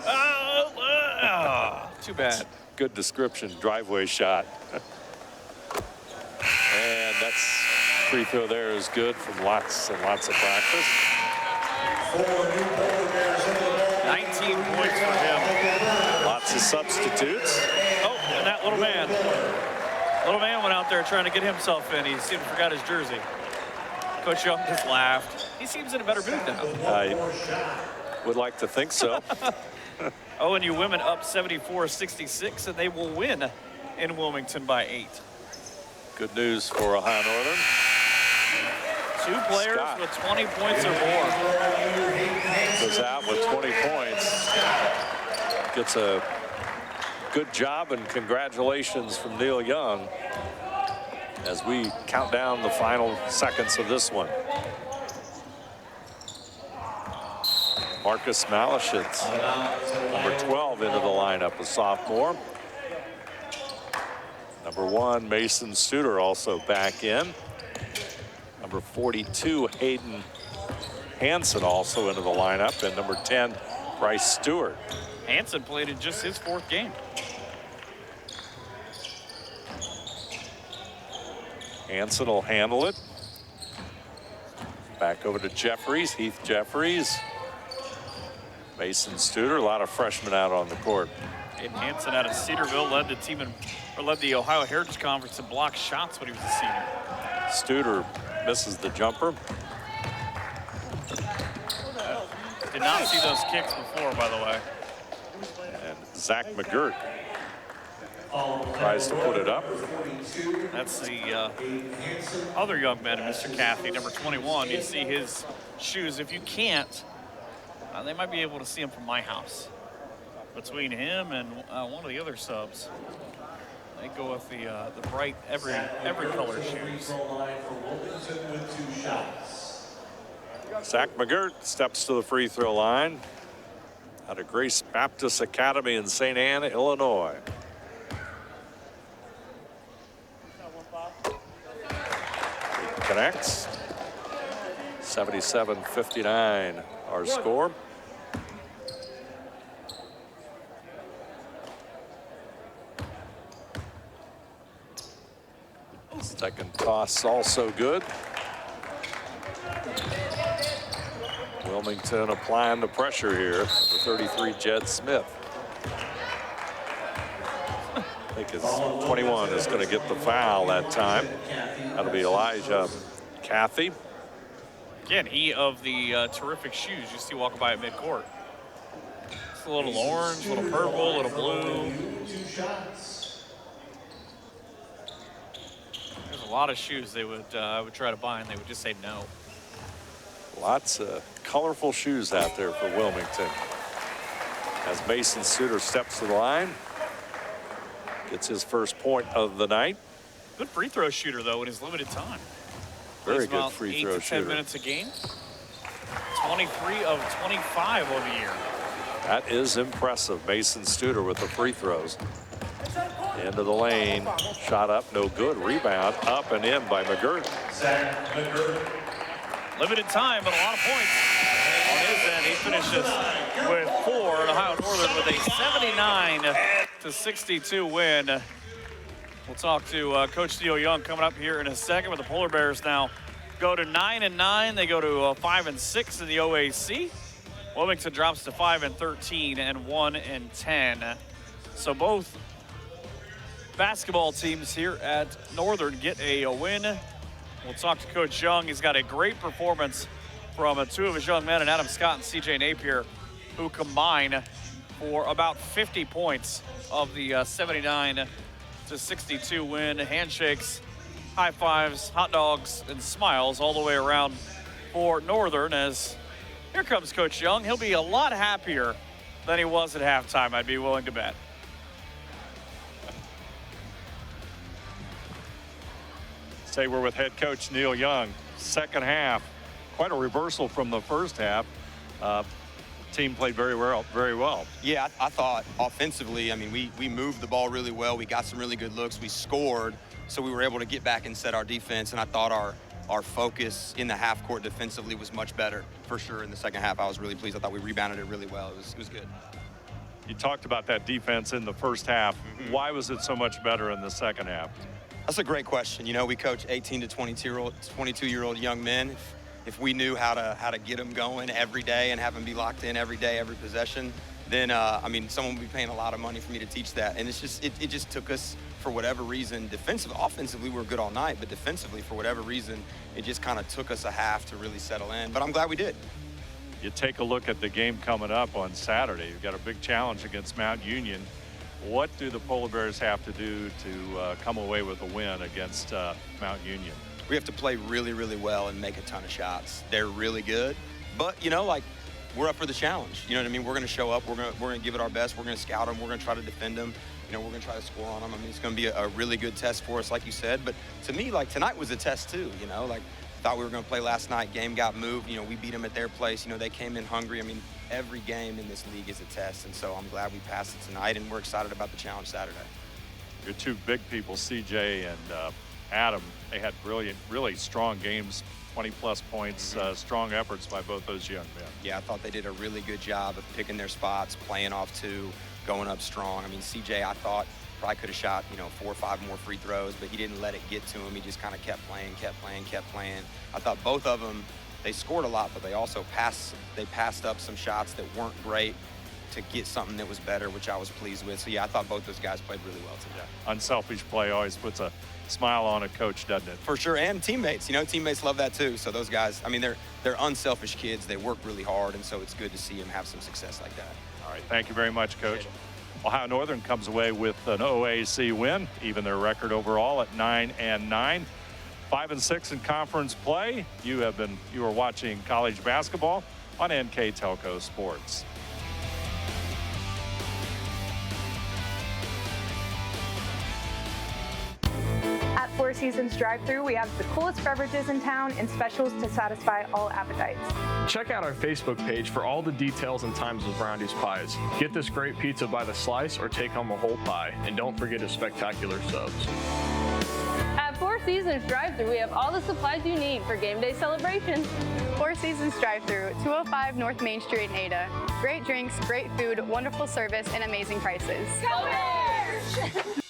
too bad. Good description, driveway shot. And that's free throw there is good from lots and lots of practice. 19 points for him. Lots of substitutes. Oh, and that little man went out there trying to get himself in. He seemed to forgot his jersey. Coach Young just laughed. He seems in a better mood now. I would like to think so. ONU women up 74-66, and they will win in Wilmington by 8. Good news for Ohio Northern. 2 players Scott with 20 points or more. Goes out with 20 points. Gets a good job and congratulations from Neil Young as we count down the final seconds of this one. Marcus Malashitz, number 12, into the lineup, a sophomore. Number 1, Mason Studer, also back in. Number 42, Hayden Hansen, also into the lineup. And number 10, Bryce Stewart. Hansen played in just his 4th game. Hansen will handle it. Back over to Jeffries, Heath Jeffries. Mason Studer, a lot of freshmen out on the court. Hayden Hansen out of Cedarville led the Ohio Heritage Conference in block shots when he was a senior. Studer misses the jumper. Did not see those kicks before, by the way. And Zach McGirt tries to put it up. That's the other young man, Mr. Cathy, number 21. You see his shoes. If you can't, they might be able to see him from my house. Between him and one of the other subs, they go with the bright every color shoes. Zach McGirt steps to the free throw line out of Grace Baptist Academy in St. Anne, Illinois. He connects. 77-59 our score. Second toss also good. Wilmington applying the pressure here. The 33, Jed Smith. I think his 21 is going to get the foul that time. That'll be Elijah Cathy. Again, he of the terrific shoes you see walking by at midcourt. It's a little orange, a little purple, a little blue. There's a lot of shoes they would I would try to buy, and they would just say no. Lots of colorful shoes out there for Wilmington. As Mason Studer steps to the line, gets his first point of the night. Good free throw shooter, though, in his limited time. Very good free throw 8 to 10 shooter. minutes a game. 23 of 25 on the year. That is impressive. Mason Studer with the free throws. Into the lane, shot up, no good. Rebound up and in by McGirt. Limited time, but a lot of points on his end. He finishes with 4. Ohio Northern with a 79-62 win. We'll talk to Coach Neil Young coming up here in a second. With the Polar Bears now go to 9-9. They go to 5-6 in the OAC. Wilmington drops to 5-13 and 1-10. So both basketball teams here at Northern get a win. We'll talk to Coach Young. He's got a great performance from 2 of his young men, and Adam Scott and CJ Napier, who combine for about 50 points of the 79-62 win. Handshakes, high fives, hot dogs, and smiles all the way around for Northern. As here comes Coach Young. He'll be a lot happier than he was at halftime, I'd be willing to bet. Say we're with head coach Neil Young. Second half, quite a reversal from the first half. Team played very well. Yeah, I thought offensively, I mean, we moved the ball really well. We got some really good looks. We scored, so we were able to get back and set our defense. And I thought our focus in the half court defensively was much better for sure in the second half. I was really pleased. I thought we rebounded it really well. It was good. You talked about that defense in the first half. Why was it so much better in the second half? That's a great question. You know, we coach 18 to 22-year-old young men. If we knew how to get them going every day and have them be locked in every day, every possession, then I mean, someone would be paying a lot of money for me to teach that. And it's just it just took us, for whatever reason, offensively we were good all night, but defensively, for whatever reason, it just kind of took us a half to really settle in. But I'm glad we did. You take a look at the game coming up on Saturday. You've got a big challenge against Mount Union. What do the Polar Bears have to do to come away with a win against Mount Union? We have to play really, really well and make a ton of shots. They're really good, but you know, like, we're up for the challenge. You know what I mean? We're going to show up. We're going to give it our best. We're going to scout them. We're going to try to defend them. You know, we're going to try to score on them. I mean, it's going to be a really good test for us, like you said. But to me, like, tonight was a test too. You know, like, thought we were going to play last night. Game got moved. You know, we beat them at their place. You know, they came in hungry. I mean, every game in this league is a test, and so I'm glad we passed it tonight, and we're excited about the challenge Saturday. your two big people, CJ and Adam, they had really strong games, 20-plus points, strong efforts by both those young men. Yeah, I thought they did a really good job of picking their spots, playing off two, going up strong. I mean, CJ, I thought, probably could have shot, 4 or 5 more free throws, but he didn't let it get to him. He just kind of kept playing. I thought both of them, they scored a lot, but they also passed up some shots that weren't great to get something that was better, which I was pleased with. So, yeah, I thought both those guys played really well today. Yeah. Unselfish play always puts a smile on a coach, doesn't it? For sure, and teammates. Teammates love that too. So those guys, I mean, they're unselfish kids. They work really hard, and so it's good to see them have some success like that. All right, thank you very much, Coach. Ohio Northern comes away with an OAC win, even their record overall at 9-9. 5-6 in conference play. You are watching college basketball on NKTelco Sports. At Four Seasons Drive-Thru, we have the coolest beverages in town and specials to satisfy all appetites. Check out our Facebook page for all the details and times of Brownie's Pies. Get this great pizza by the slice or take home a whole pie. And don't forget his spectacular subs. At Four Seasons Drive-Thru, we have all the supplies you need for game day celebrations. Four Seasons Drive-Thru, 205 North Main Street in Ada. Great drinks, great food, wonderful service, and amazing prices. Go Bears!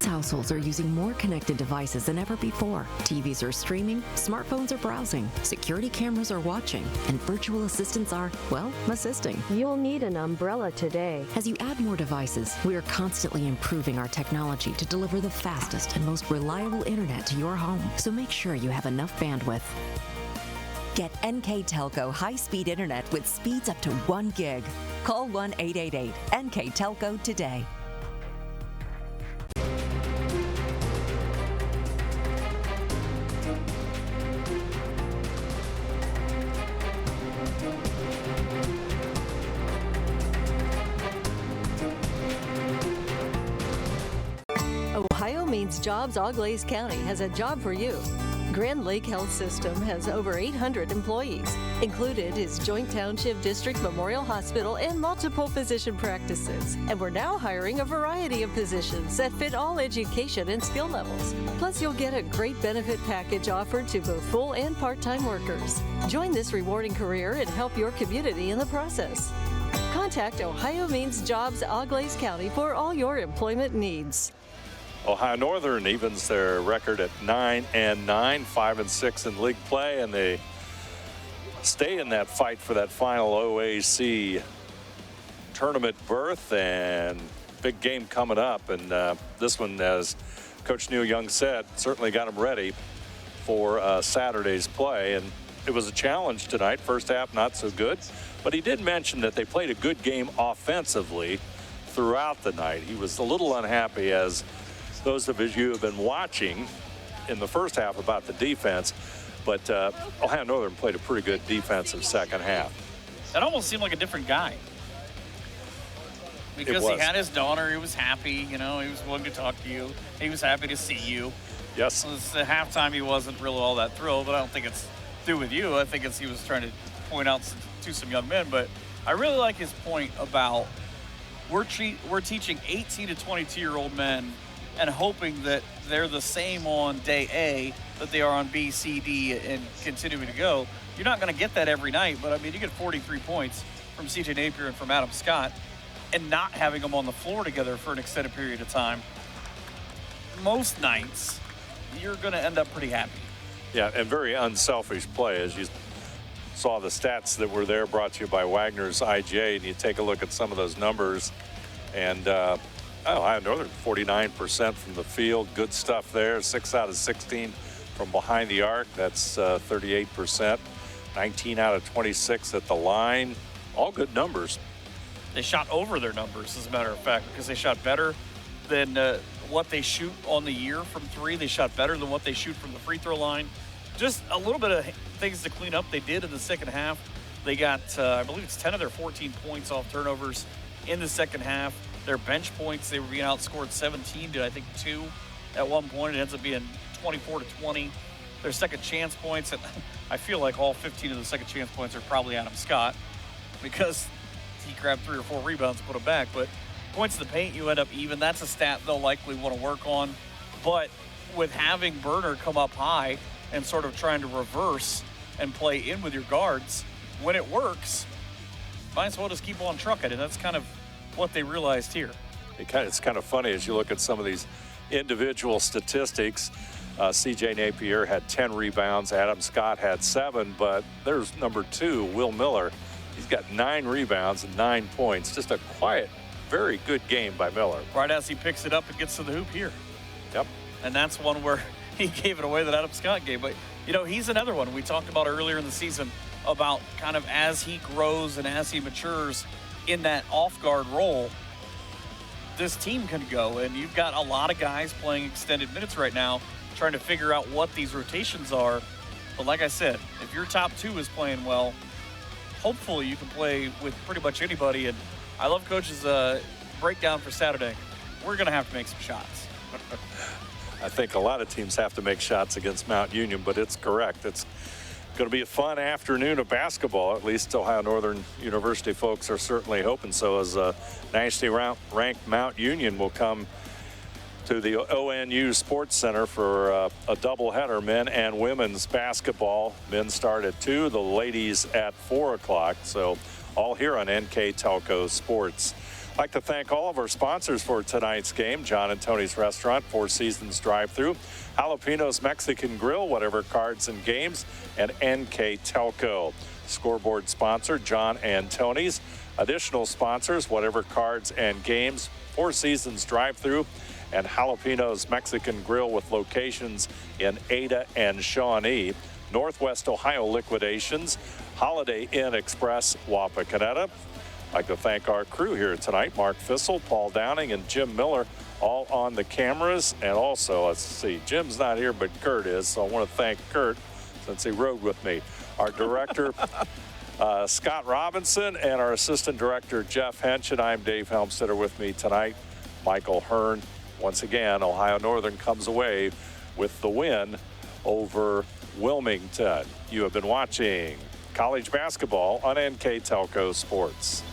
Households are using more connected devices than ever before. TVs are streaming, smartphones are browsing, security cameras are watching, and virtual assistants are, well, assisting. You'll need an umbrella today. As you add more devices, we are constantly improving our technology to deliver the fastest and most reliable internet to your home. So make sure you have enough bandwidth. Get NKTelco high-speed internet with speeds up to 1 gig. Call 1-888-NKTelco today. Ohio Means Jobs Auglaize County has a job for you. Grand Lake Health System has over 800 employees. Included is Joint Township District Memorial Hospital and multiple physician practices. And we're now hiring a variety of positions that fit all education and skill levels. Plus, you'll get a great benefit package offered to both full and part-time workers. Join this rewarding career and help your community in the process. Contact Ohio Means Jobs Auglaize County for all your employment needs. Ohio Northern evens their record at 9-9, 5-6 in league play, and they stay in that fight for that final OAC tournament berth. And big game coming up, and this one, as Coach Neil Young said, certainly got them ready for Saturday's play. And it was a challenge tonight. First half not so good, but he did mention that they played a good game offensively throughout the night. He was a little unhappy, as those of you who have been watching in the first half, about the defense, but Ohio Northern played a pretty good defensive second half. That almost seemed like a different guy. Because he had his daughter, he was happy, he was willing to talk to you. He was happy to see you. Yes. At halftime, he wasn't really all that thrilled, but I don't think it's through with you. I think he was trying to point out to some young men, but I really like his point about we're teaching 18 to 22-year-old men and hoping that they're the same on day A that they are on B, C, D, and continuing to go. You're not going to get that every night, but, you get 43 points from CJ Napier and from Adam Scott, and not having them on the floor together for an extended period of time, most nights, you're going to end up pretty happy. Yeah, and very unselfish play. As you saw the stats that were there, brought to you by Wagner's IGA, and you take a look at some of those numbers, and Ohio Northern, 49% from the field. Good stuff there. 6 out of 16 from behind the arc. That's 38%. 19 out of 26 at the line. All good numbers. They shot over their numbers, as a matter of fact, because they shot better than what they shoot on the year from three. They shot better than what they shoot from the free throw line. Just a little bit of things to clean up they did in the second half. They got, I believe it's 10 of their 14 points off turnovers in the second half. their bench points, they were being outscored 17 to, I think, 2 at one point. It ends up being 24-20. Their second chance points, and I feel like all 15 of the second chance points are probably Adam Scott because he grabbed 3 or 4 rebounds and put them back. But points in the paint, you end up even. That's a stat they'll likely want to work on. But with having Burner come up high and sort of trying to reverse and play in with your guards, when it works, might as well just keep on trucking. And that's kind of what they realized here. It's kind of funny as you look at some of these individual statistics. C.J. Napier had 10 rebounds. Adam Scott had 7, but there's number 2, Will Miller. He's got 9 rebounds and 9 points. Just a quiet, very good game by Miller. Right as he picks it up and gets to the hoop here. Yep. And that's one where he gave it away that Adam Scott gave. But, you know, he's another one we talked about earlier in the season about kind of as he grows and as he matures in that off-guard role, this team can go. And you've got a lot of guys playing extended minutes right now, trying to figure out what these rotations are. But like I said, if your top 2 is playing well, hopefully you can play with pretty much anybody. And I love Coach's breakdown for Saturday. We're going to have to make some shots. I think a lot of teams have to make shots against Mount Union, but it's correct. It's going to be a fun afternoon of basketball. At least Ohio Northern University folks are certainly hoping so, as nationally ranked Mount Union will come to the ONU Sports Center for a doubleheader, men and women's basketball. Men start at 2, the ladies at 4 o'clock. So all here on NKTelco Sports. I'd like to thank all of our sponsors for tonight's game. John and Tony's Restaurant, Four Seasons Drive-Thru, Jalapenos Mexican Grill, Whatever Cards and Games, and NKTelco. Scoreboard sponsor, John and Tony's. Additional sponsors, Whatever Cards and Games, Four Seasons Drive-Thru, and Jalapenos Mexican Grill with locations in Ada and Shawnee. Northwest Ohio Liquidations, Holiday Inn Express, Wapakoneta. I'd like to thank our crew here tonight, Mark Fissel, Paul Downing, and Jim Miller, all on the cameras. And also, let's see, Jim's not here, but Kurt is, so I want to thank Kurt since he rode with me. Our director, Scott Robinson, and our assistant director, Jeff Hench, and I'm Dave Helmstetter. With me tonight, Michael Hearn. Once again, Ohio Northern comes away with the win over Wilmington. You have been watching college basketball on NKTelco Sports.